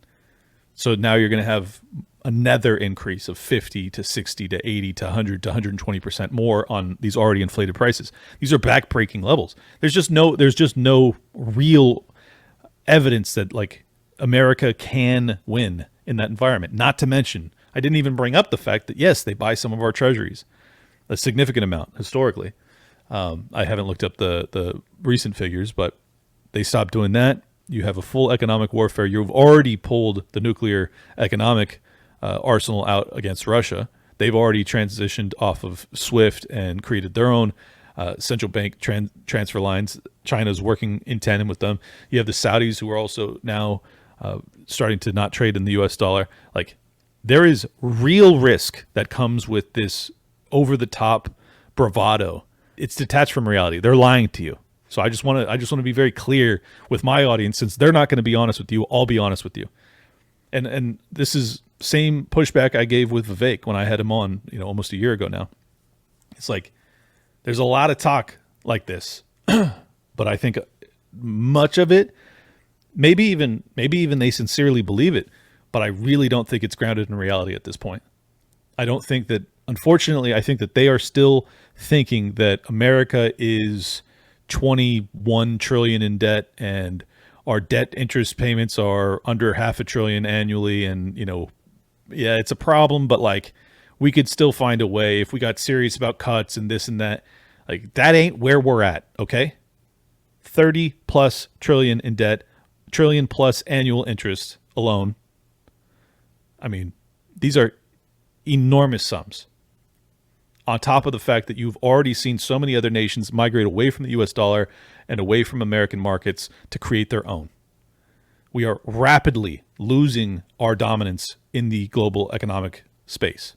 So now you're going to have another increase of 50 to 60 to 80 to 100 to 120% more on these already inflated prices. These are backbreaking levels. There's just no real evidence that like America can win in that environment. Not to mention, I didn't even bring up the fact that yes, they buy some of our treasuries, a significant amount historically. I haven't looked up the recent figures, but they stopped doing that. You have a full economic warfare. You've already pulled the nuclear economic arsenal out against Russia. They've already transitioned off of SWIFT and created their own central bank transfer lines. China's working in tandem with them. You have the Saudis who are also now starting to not trade in the U.S. dollar. Like, there is real risk that comes with this over-the-top bravado. It's detached from reality. They're lying to you. So I just want to be very clear with my audience, since they're not going to be honest with you. I'll be honest with you. And this is same pushback I gave with Vivek when I had him on, almost a year ago now. It's like there's a lot of talk like this, but I think much of it, maybe even they sincerely believe it, but I really don't think it's grounded in reality at this point. I don't think that, unfortunately, I think that they are still thinking that America is 21 trillion in debt and our debt interest payments are under $500 billion annually. And, yeah, it's a problem, but like we could still find a way if we got serious about cuts and this and that. Like that ain't where we're at. Okay. 30 plus trillion in debt, trillion plus annual interest alone. I mean, these are enormous sums. On top of the fact that you've already seen so many other nations migrate away from the US dollar and away from American markets to create their own. We are rapidly losing our dominance in the global economic space.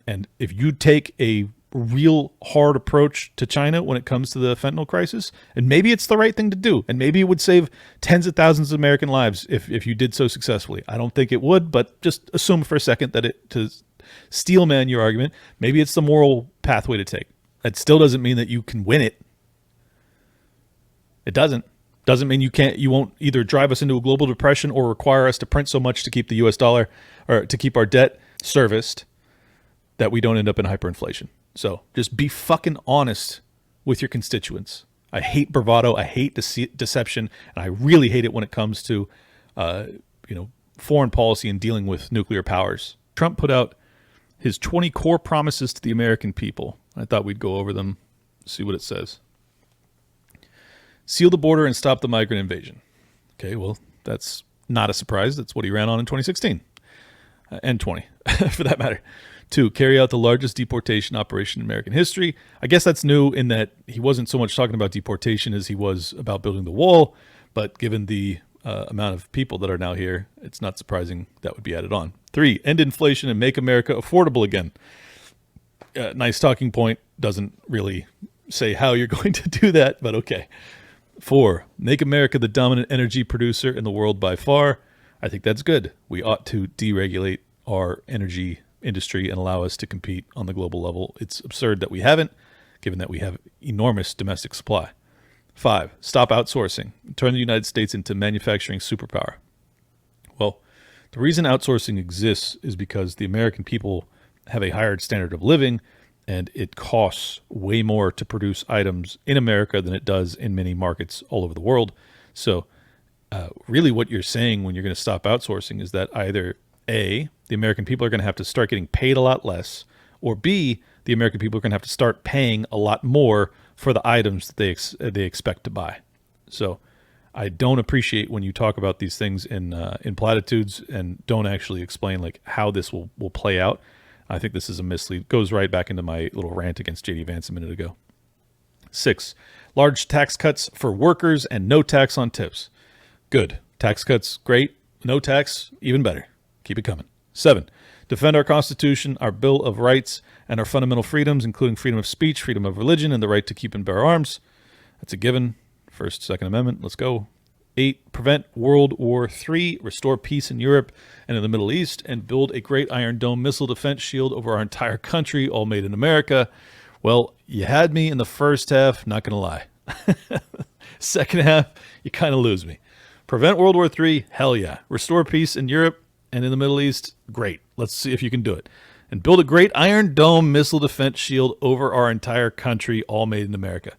And if you take a real hard approach to China when it comes to the fentanyl crisis, and maybe it's the right thing to do, and maybe it would save tens of thousands of American lives if you did so successfully. I don't think it would, but just assume for a second that to steel man your argument, maybe it's the moral pathway to take. That still doesn't mean that you can win it. It doesn't mean you won't either drive us into a global depression or require us to print so much to keep the US dollar or to keep our debt serviced that we don't end up in hyperinflation. So just be fucking honest with your constituents. I hate bravado. I hate deception. And I really hate it when it comes to, foreign policy and dealing with nuclear powers. Trump put out his 20 core promises to the American people. I thought we'd go over them, see what it says. Seal the border and stop the migrant invasion. Okay, well, that's not a surprise. That's what he ran on in 2016 and 20, for that matter. 2, carry out the largest deportation operation in American history. I guess that's new in that he wasn't so much talking about deportation as he was about building the wall, but given the amount of people that are now here, it's not surprising that would be added on. 3, end inflation and make America affordable again. Nice talking point. Doesn't really say how you're going to do that, but okay. 4, make America the dominant energy producer in the world by far. I think that's good. We ought to deregulate our energy industry and allow us to compete on the global level. It's absurd that we haven't, given that we have enormous domestic supply. 5, stop outsourcing. Turn the United States into manufacturing superpower. Well, the reason outsourcing exists is because the American people have a higher standard of living, and it costs way more to produce items in America than it does in many markets all over the world. So really what you're saying when you're going to stop outsourcing is that either A, the American people are going to have to start getting paid a lot less, or B, the American people are going to have to start paying a lot more for the items that they expect to buy. So I don't appreciate when you talk about these things in platitudes and don't actually explain like how this will play out. I think this is a mislead. Goes right back into my little rant against J.D. Vance a minute ago. 6, large tax cuts for workers and no tax on tips. Good. Tax cuts, great. No tax, even better. Keep it coming. 7, defend our Constitution, our Bill of Rights, and our fundamental freedoms, including freedom of speech, freedom of religion, and the right to keep and bear arms. That's a given. First, Second Amendment. Let's go. 8, prevent World War III, restore peace in Europe and in the Middle East, and build a great Iron Dome missile defense shield over our entire country, all made in America. Well, you had me in the first half, not going to lie. Second half, you kind of lose me. Prevent World War III, hell yeah. Restore peace in Europe and in the Middle East, great. Let's see if you can do it. And build a great Iron Dome missile defense shield over our entire country, all made in America.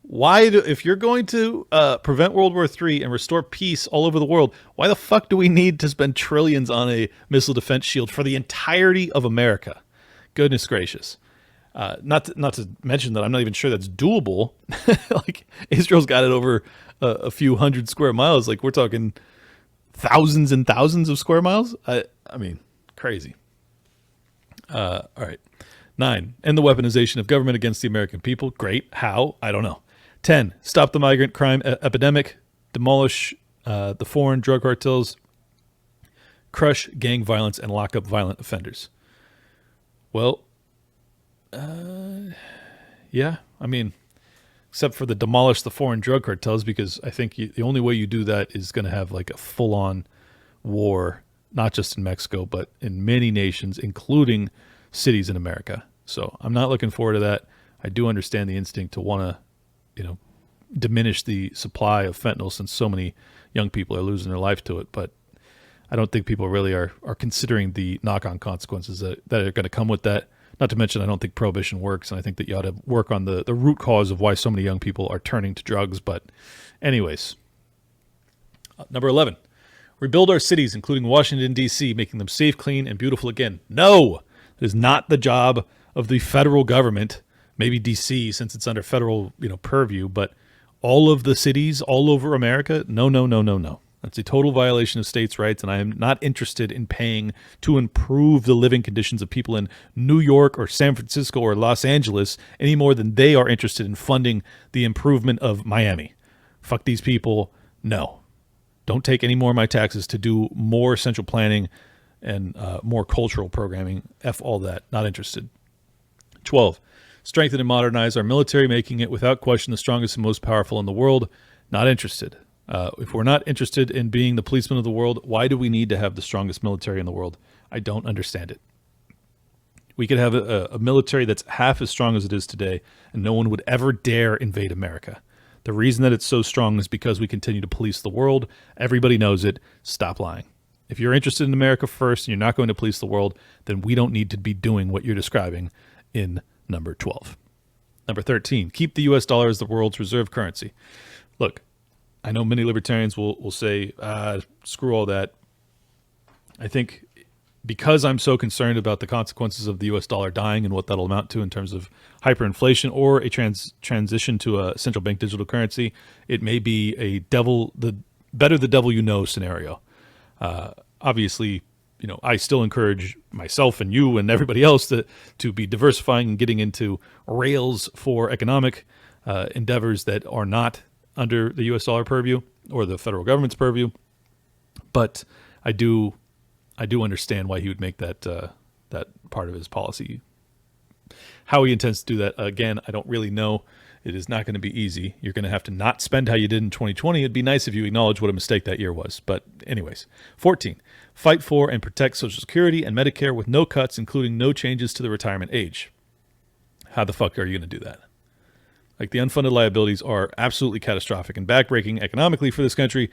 If you're going to prevent World War III and restore peace all over the world, why the fuck do we need to spend trillions on a missile defense shield for the entirety of America? Goodness gracious. Not to mention that I'm not even sure that's doable. Like Israel's got it over a few hundred square miles. Like we're talking thousands and thousands of square miles. I mean, crazy. All right. 9, end the weaponization of government against the American people. Great. How? I don't know. 10, stop the migrant crime epidemic, demolish the foreign drug cartels, crush gang violence, and lock up violent offenders. Well, Yeah, I mean, except for the demolish the foreign drug cartels, because I think the only way you do that is going to have like a full-on war, not just in Mexico, but in many nations, including cities in America. So I'm not looking forward to that. I do understand the instinct to want to, diminish the supply of fentanyl since so many young people are losing their life to it. But I don't think people really are considering the knock-on consequences that are going to come with that. Not to mention, I don't think prohibition works, and I think that you ought to work on the root cause of why so many young people are turning to drugs. But anyways, number 11, rebuild our cities, including Washington, D.C., making them safe, clean, and beautiful again. No, it is not the job of the federal government, maybe D.C., since it's under federal purview, but all of the cities all over America, no. That's a total violation of states' rights, and I am not interested in paying to improve the living conditions of people in New York or San Francisco or Los Angeles any more than they are interested in funding the improvement of Miami. Fuck these people. No. Don't take any more of my taxes to do more central planning and more cultural programming. F all that. Not interested. 12. Strengthen and modernize our military, making it without question the strongest and most powerful in the world. Not interested. If we're not interested in being the policeman of the world, why do we need to have the strongest military in the world? I don't understand it. We could have a military that's half as strong as it is today, and no one would ever dare invade America. The reason that it's so strong is because we continue to police the world. Everybody knows it. Stop lying. If you're interested in America first and you're not going to police the world, then we don't need to be doing what you're describing in number 12. Number 13, keep the U.S. dollar as the world's reserve currency. Look, I know many libertarians will say, screw all that. I think because I'm so concerned about the consequences of the U.S. dollar dying and what that'll amount to in terms of hyperinflation or a transition to a central bank digital currency, it may be a better the devil you know scenario. Obviously, I still encourage myself and you and everybody else to be diversifying and getting into rails for economic endeavors that are not under the U.S. dollar purview or the federal government's purview. But I do understand why he would make that part of his policy. How he intends to do that, again, I don't really know. It is not going to be easy. You're going to have to not spend how you did in 2020. It'd be nice if you acknowledge what a mistake that year was. But anyways, 14, fight for and protect Social Security and Medicare with no cuts, including no changes to the retirement age. How the fuck are you going to do that? Like, the unfunded liabilities are absolutely catastrophic and backbreaking economically for this country.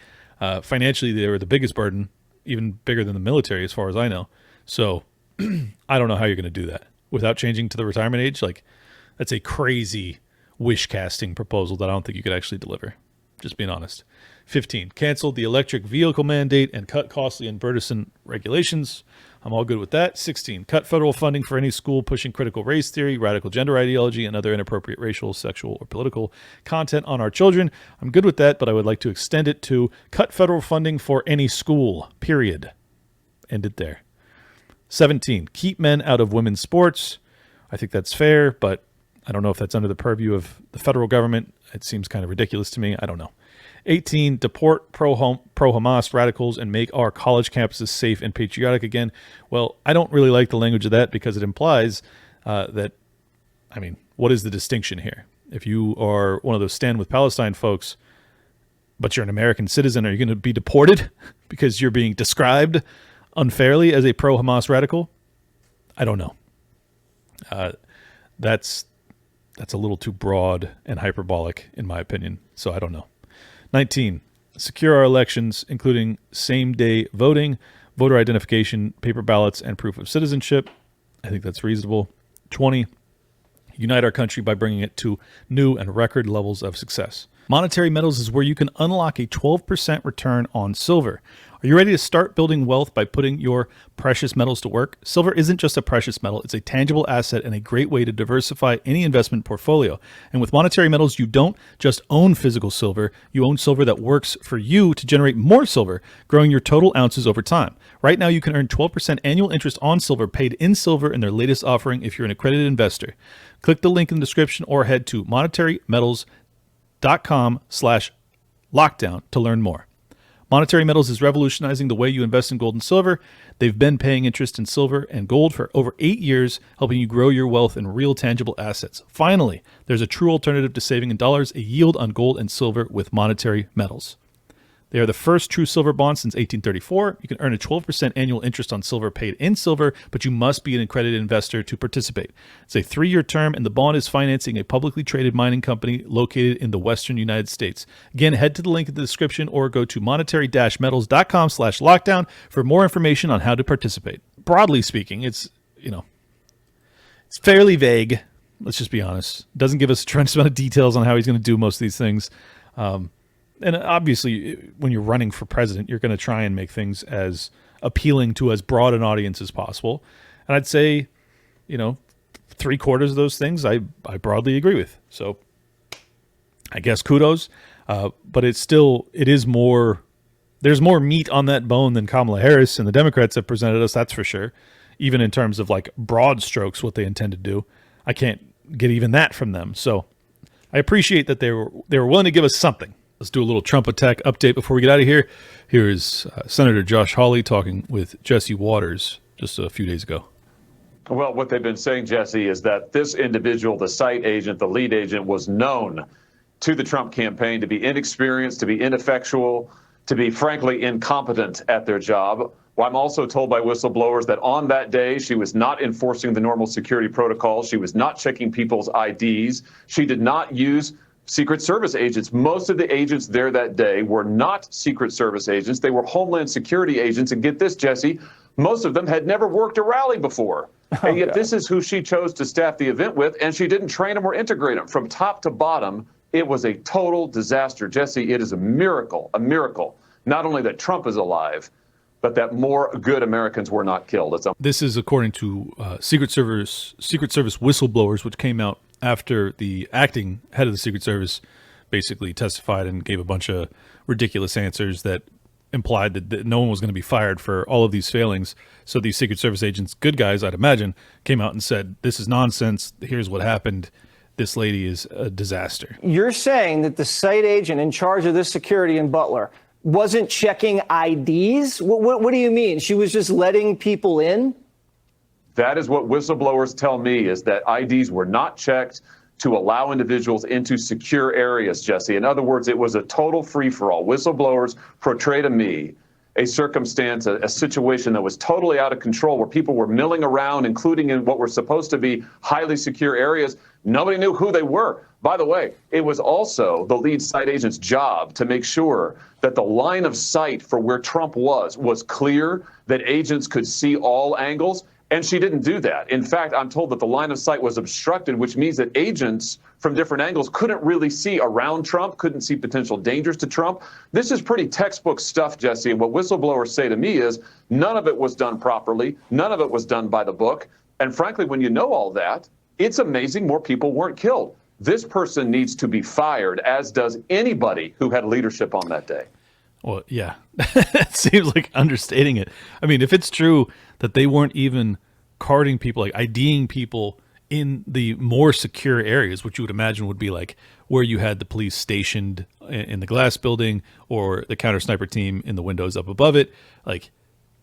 Financially, they are the biggest burden, even bigger than the military as far as I know. So I don't know how you're going to do that without changing to the retirement age. Like, that's a crazy wish casting proposal that I don't think you could actually deliver. Just being honest. 15, cancel the electric vehicle mandate and cut costly and burdensome regulations. I'm all good with that. 16, cut federal funding for any school pushing critical race theory, radical gender ideology, and other inappropriate racial, sexual, or political content on our children. I'm good with that, but I would like to extend it to cut federal funding for any school, period. End it there. 17, keep men out of women's sports. I think that's fair, but I don't know if that's under the purview of the federal government. It seems kind of ridiculous to me. I don't know. 18, deport pro-Hamas radicals and make our college campuses safe and patriotic again. Well, I don't really like the language of that because it implies that, what is the distinction here? If you are one of those Stand With Palestine folks, but you're an American citizen, are you going to be deported because you're being described unfairly as a pro-Hamas radical? I don't know. That's a little too broad and hyperbolic in my opinion, so I don't know. 19, secure our elections, including same-day voting, voter identification, paper ballots, and proof of citizenship. I think that's reasonable. 20, unite our country by bringing it to new and record levels of success. Monetary Metals is where you can unlock a 12% return on silver. Are you ready to start building wealth by putting your precious metals to work? Silver isn't just a precious metal, it's a tangible asset and a great way to diversify any investment portfolio. And with Monetary Metals, you don't just own physical silver, you own silver that works for you to generate more silver, growing your total ounces over time. Right now, you can earn 12% annual interest on silver paid in silver in their latest offering if you're an accredited investor. Click the link in the description or head to monetarymetals.com/lockdown to learn more. Monetary Metals is revolutionizing the way you invest in gold and silver. They've been paying interest in silver and gold for over 8 years, helping you grow your wealth in real tangible assets. Finally, there's a true alternative to saving in dollars, a yield on gold and silver with Monetary Metals. They are the first true silver bond since 1834. You can earn a 12% annual interest on silver paid in silver, but you must be an accredited investor to participate. It's a 3-year term, and the bond is financing a publicly traded mining company located in the western United States. Again, head to the link in the description or go to monetary-metals.com/lockdown for more information on how to participate. Broadly speaking, it's fairly vague. Let's just be honest. It doesn't give us a tremendous amount of details on how he's going to do most of these things. And obviously, when you're running for president, you're going to try and make things as appealing to as broad an audience as possible. And I'd say, 3/4 of those things I broadly agree with. So I guess kudos. But it is more, there's more meat on that bone than Kamala Harris and the Democrats have presented us, that's for sure. Even in terms of like broad strokes, what they intend to do. I can't get even that from them. So I appreciate that they were willing to give us something. Let's do a little Trump attack update before we get out of here. Here is Senator Josh Hawley talking with Jesse Waters just a few days ago. Well, what they've been saying, Jesse, is that this individual, the site agent, the lead agent, was known to the Trump campaign to be inexperienced, to be ineffectual, to be, frankly, incompetent at their job. Well, I'm also told by whistleblowers that on that day, she was not enforcing the normal security protocols. She was not checking people's IDs. She did not use Secret Service agents. Most of the agents there that day were not Secret Service agents. They were Homeland Security agents. And get this, Jesse, most of them had never worked a rally before. And yet this is who she chose to staff the event with, and she didn't train them or integrate them. From top to bottom, it was a total disaster. Jesse, it is a miracle, not only that Trump is alive, but that more good Americans were not killed. This is according to Secret Service whistleblowers, which came out after the acting head of the Secret Service basically testified and gave a bunch of ridiculous answers that implied that no one was going to be fired for all of these failings. So these Secret Service agents, good guys, I'd imagine, came out and said, this is nonsense. Here's what happened. This lady is a disaster. You're saying that the site agent in charge of this security in Butler wasn't checking IDs? What do you mean? She was just letting people in? That is what whistleblowers tell me, is that IDs were not checked to allow individuals into secure areas, Jesse. In other words, it was a total free-for-all. Whistleblowers portray to me a circumstance, a situation that was totally out of control, where people were milling around, including in what were supposed to be highly secure areas. Nobody knew who they were. By the way, it was also the lead site agent's job to make sure that the line of sight for where Trump was clear, that agents could see all angles. And she didn't do that. In fact, I'm told that the line of sight was obstructed, which means that agents from different angles couldn't really see around Trump, couldn't see potential dangers to Trump. This is pretty textbook stuff, Jesse. And what whistleblowers say to me is none of it was done properly. None of it was done by the book. And frankly, when you know all that, it's amazing more people weren't killed. This person needs to be fired, as does anybody who had leadership on that day. Well, yeah, it seems like understating it. I mean, if it's true that they weren't even carding people, like IDing people in the more secure areas, which you would imagine would be like where you had the police stationed in the glass building or the counter sniper team in the windows up above it, like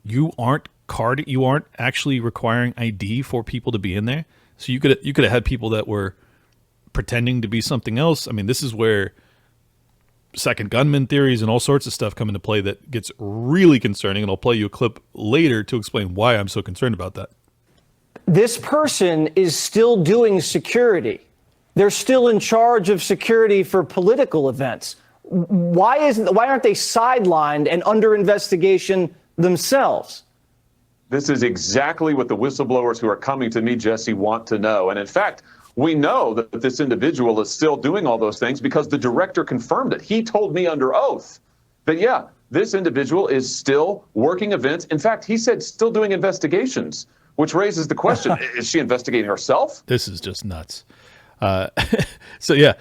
you aren't actually requiring ID for people to be in there. So you could have had people that were pretending to be something else. I mean, this is where second gunman theories and all sorts of stuff come into play that gets really concerning. And I'll play you a clip later to explain why I'm so concerned about that. This person is still doing security. They're still in charge of security for political events. Why aren't they sidelined and under investigation themselves? This is exactly what the whistleblowers who are coming to me, Jesse, want to know. And in fact, we know that this individual is still doing all those things because the director confirmed it. He told me under oath that, yeah, this individual is still working events. In fact, he said still doing investigations, which raises the question, is she investigating herself? This is just nuts. So, yeah,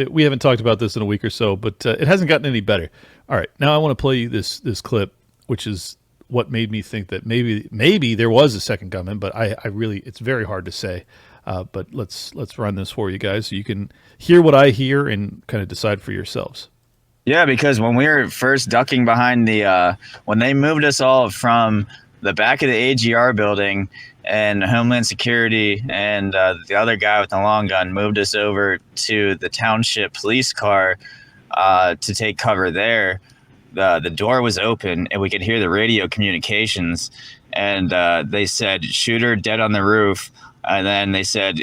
we haven't talked about this in a week or so, but it hasn't gotten any better. All right, now I want to play you this clip, which is what made me think that maybe there was a second gunman, but I really, it's very hard to say. But let's run this for you guys so you can hear what I hear and kind of decide for yourselves. Yeah, because when we were first ducking behind the, when they moved us all from the back of the AGR building and Homeland Security and the other guy with the long gun moved us over to the township police car to take cover there, the door was open and we could hear the radio communications. And they said, shooter dead on the roof. And then they said,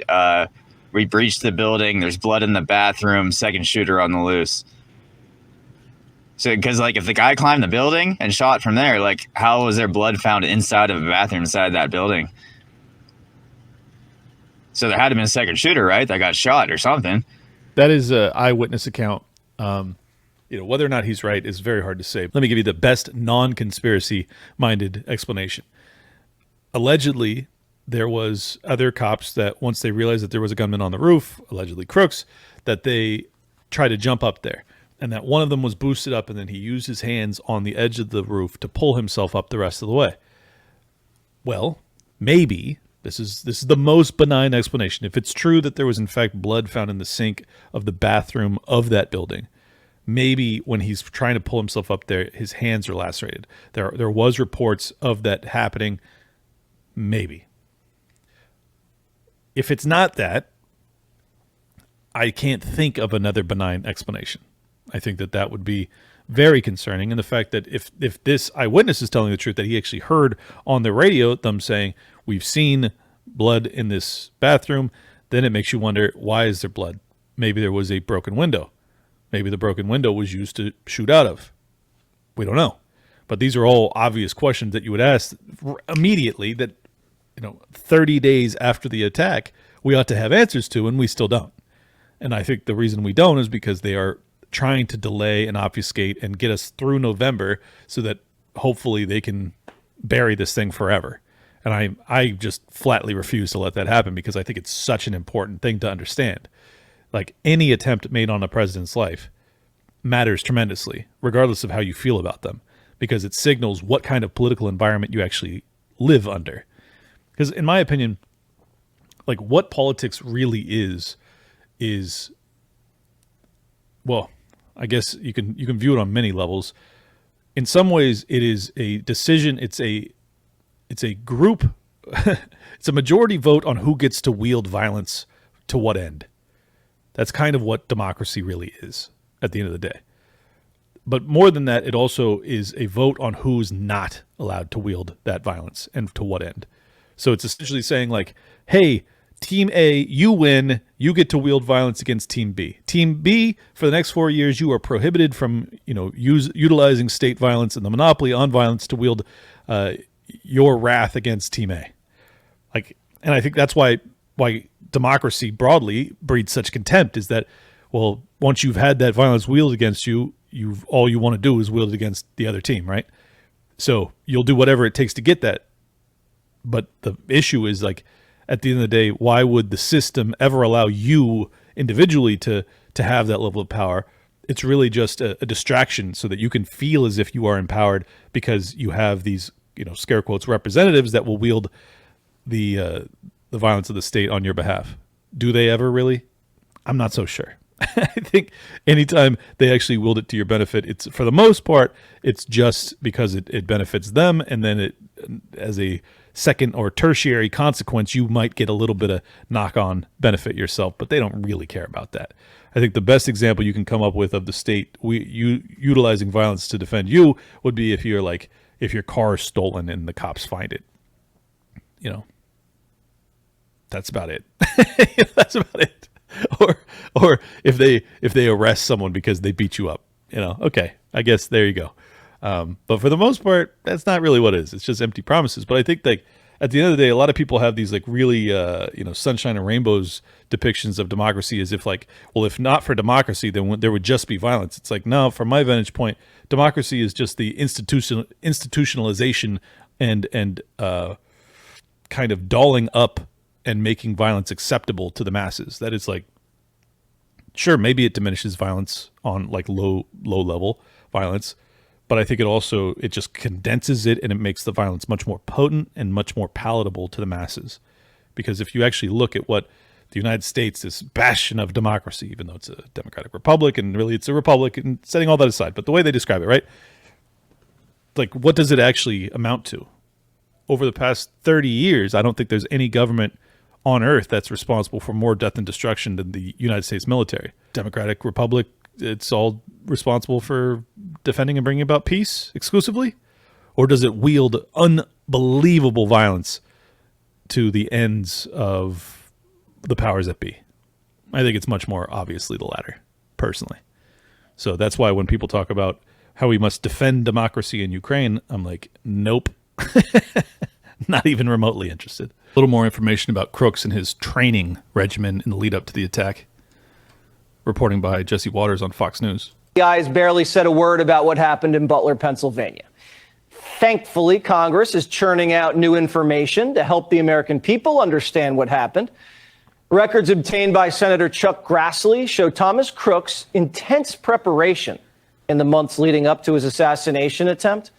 we breached the building. There's blood in the bathroom. Second shooter on the loose. So, because like if the guy climbed the building and shot from there, like how was there blood found inside of a bathroom inside that building? So there had to have been a second shooter, right? That got shot or something. That is an eyewitness account. Whether or not he's right is very hard to say. Let me give you the best non-conspiracy minded explanation. Allegedly, there was other cops that once they realized that there was a gunman on the roof, allegedly crooks, that they tried to jump up there. And that one of them was boosted up, and then he used his hands on the edge of the roof to pull himself up the rest of the way. Well, maybe this is the most benign explanation. If it's true that there was in fact blood found in the sink of the bathroom of that building, maybe when he's trying to pull himself up there, his hands are lacerated. There was reports of that happening. Maybe. If it's not that, I can't think of another benign explanation. I think that would be very concerning. And the fact that if this eyewitness is telling the truth, that he actually heard on the radio them saying, we've seen blood in this bathroom, then it makes you wonder, why is there blood? Maybe there was a broken window. Maybe the broken window was used to shoot out of. We don't know. But these are all obvious questions that you would ask immediately that, 30 days after the attack, we ought to have answers to, and we still don't. And I think the reason we don't is because they are trying to delay and obfuscate and get us through November so that hopefully they can bury this thing forever. And I just flatly refuse to let that happen because I think it's such an important thing to understand. Like any attempt made on a president's life matters tremendously, regardless of how you feel about them, because it signals what kind of political environment you actually live under. Because in my opinion, like what politics really is, well, I guess you can view it on many levels. In some ways, it is a decision. It's a group. It's a majority vote on who gets to wield violence to what end. That's kind of what democracy really is at the end of the day. But more than that, it also is a vote on who's not allowed to wield that violence and to what end. So it's essentially saying like, hey, Team A, you win. You get to wield violence against Team B. Team B, for the next 4 years, you are prohibited from, utilizing state violence and the monopoly on violence to wield your wrath against Team A. And I think that's why democracy broadly breeds such contempt. Is that, well, once you've had that violence wielded against you, all you want to do is wield it against the other team, right? So you'll do whatever it takes to get that. But the issue is like, at the end of the day, why would the system ever allow you individually to have that level of power? It's really just a distraction so that you can feel as if you are empowered because you have these, scare quotes, representatives that will wield the violence of the state on your behalf. Do they ever really? I'm not so sure. I think anytime they actually wield it to your benefit, it's for the most part, it's just because it benefits them. And then it, as a second or tertiary consequence, you might get a little bit of knock-on benefit yourself, but they don't really care about that. I think the best example you can come up with of the state utilizing violence to defend you would be if your car is stolen and the cops find it. That's about it. That's about it. Or if they arrest someone because they beat you up, okay, I guess there you go. But for the most part, that's not really what it is. It's just empty promises. But I think at the end of the day, a lot of people have these really, sunshine and rainbows depictions of democracy as if well, if not for democracy, then there would just be violence. It's like, no, from my vantage point, democracy is just the institutionalization and kind of dolling up and making violence acceptable to the masses. That is sure, maybe it diminishes violence on low level violence, but I think it just condenses it and it makes the violence much more potent and much more palatable to the masses. Because if you actually look at what the United States, this bastion of democracy, even though it's a democratic republic, and really it's a republic, and setting all that aside. But the way they describe it, right? Like, what does it actually amount to? Over the past 30 years, I don't think there's any government on earth that's responsible for more death and destruction than the United States military. Democratic republic, it's all responsible for defending and bringing about peace exclusively? Or does it wield unbelievable violence to the ends of the powers that be? I think it's much more obviously the latter, personally. So that's why when people talk about how we must defend democracy in Ukraine, I'm like, nope. Not even remotely interested. A little more information about Crooks and his training regimen in the lead up to the attack. Reporting by Jesse Waters on Fox News. The eyes barely said a word about what happened in Butler, Pennsylvania. Thankfully, Congress is churning out new information to help the American people understand what happened. Records obtained by Senator Chuck Grassley show Thomas Crooks' intense preparation in the months leading up to his assassination attempt.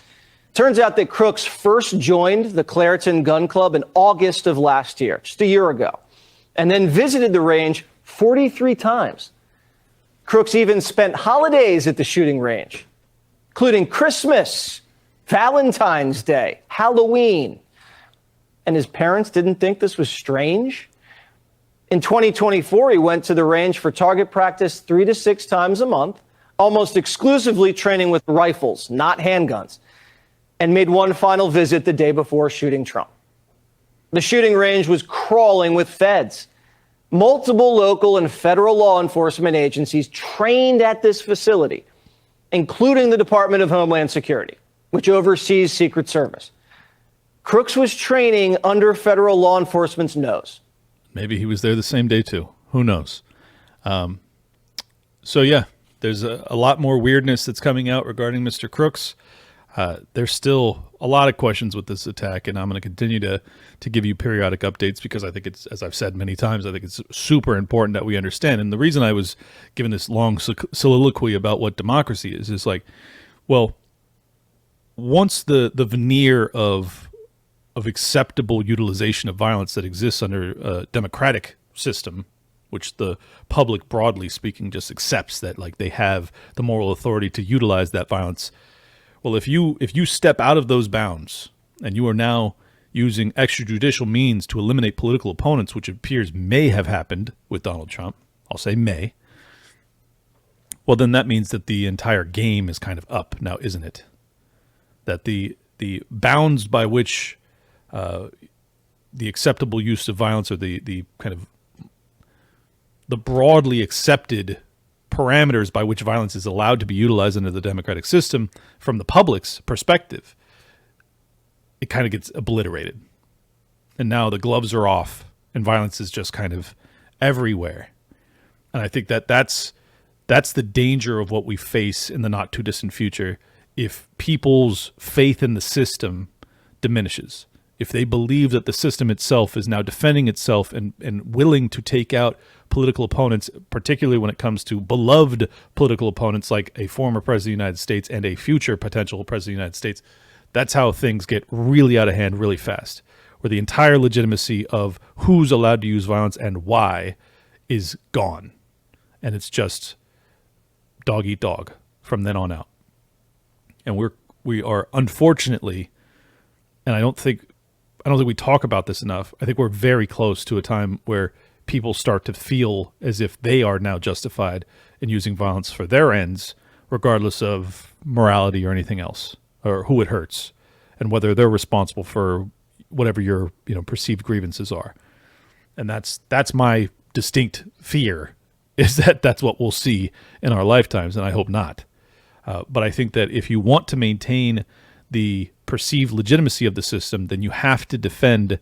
Turns out that Crooks first joined the Clairton Gun Club in August of last year, just a year ago, and then visited the range 43 times. Crooks even spent holidays at the shooting range, including Christmas, Valentine's Day, Halloween. And his parents didn't think this was strange. In 2024, he went to the range for target practice 3 to 6 times a month, almost exclusively training with rifles, not handguns, and made one final visit the day before shooting Trump. The shooting range was crawling with feds. Multiple local and federal law enforcement agencies trained at this facility, including the Department of Homeland Security, which oversees Secret Service. Crooks was training under federal law enforcement's nose. Maybe he was there the same day, too. Who knows? So, yeah, there's a lot more weirdness that's coming out regarding Mr. Crooks. There's still a lot of questions with this attack, and I'm going to continue to give you periodic updates because I think it's, as I've said many times, I think it's super important that we understand. And the reason I was given this long soliloquy about what democracy is like, well, once the veneer of acceptable utilization of violence that exists under a democratic system, which the public, broadly speaking, just accepts that like they have the moral authority to utilize that violence. Well, if you step out of those bounds and you are now using extrajudicial means to eliminate political opponents, which it appears may have happened with Donald Trump, I'll say may, well, then that means that the entire game is kind of up now, isn't it? That the bounds by which the acceptable use of violence, or the kind of the broadly accepted parameters by which violence is allowed to be utilized under the democratic system from the public's perspective, it kind of gets obliterated. And now the gloves are off and violence is just kind of everywhere. And I think that that's the danger of what we face in the not too distant future if people's faith in the system diminishes. If they believe that the system itself is now defending itself and willing to take out political opponents, particularly when it comes to beloved political opponents like a former president of the United States and a future potential president of the United States, that's how things get really out of hand really fast, where the entire legitimacy of who's allowed to use violence and why is gone. And it's just dog eat dog from then on out. And we are unfortunately, and I don't think we talk about this enough, I think we're very close to a time where people start to feel as if they are now justified in using violence for their ends, regardless of morality or anything else, or who it hurts, and whether they're responsible for whatever your perceived grievances are. And that's my distinct fear, is that that's what we'll see in our lifetimes, and I hope not. But I think that if you want to maintain the perceived legitimacy of the system, then you have to defend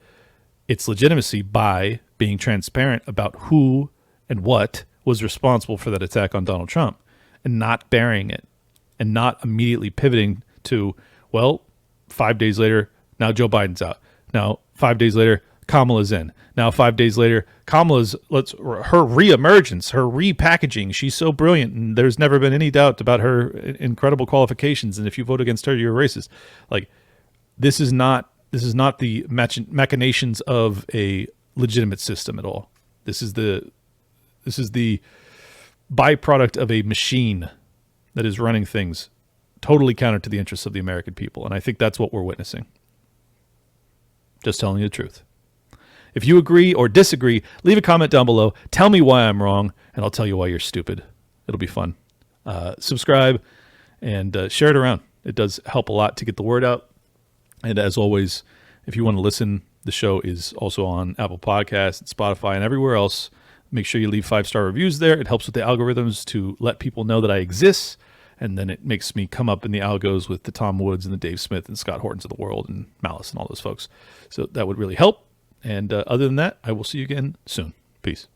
its legitimacy by being transparent about who and what was responsible for that attack on Donald Trump, and not burying it and not immediately pivoting to, well, 5 days later, now Joe Biden's out. Now, 5 days later, Kamala's in. Now, 5 days later, Kamala's, her reemergence, her repackaging. She's so brilliant, and there's never been any doubt about her incredible qualifications. And if you vote against her, you're racist. Like, this is not the machinations of a legitimate system at all. This is the byproduct of a machine that is running things totally counter to the interests of the American people. And I think that's what we're witnessing. Just telling you the truth. If you agree or disagree, leave a comment down below. Tell me why I'm wrong, and I'll tell you why you're stupid. It'll be fun. Subscribe and share it around. It does help a lot to get the word out. And as always, if you want to listen, the show is also on Apple Podcasts, Spotify, and everywhere else. Make sure you leave 5-star reviews there. It helps with the algorithms to let people know that I exist. And then it makes me come up in the algos with the Tom Woods and the Dave Smith and Scott Hortons of the world and Malice and all those folks. So that would really help. And other than that, I will see you again soon. Peace.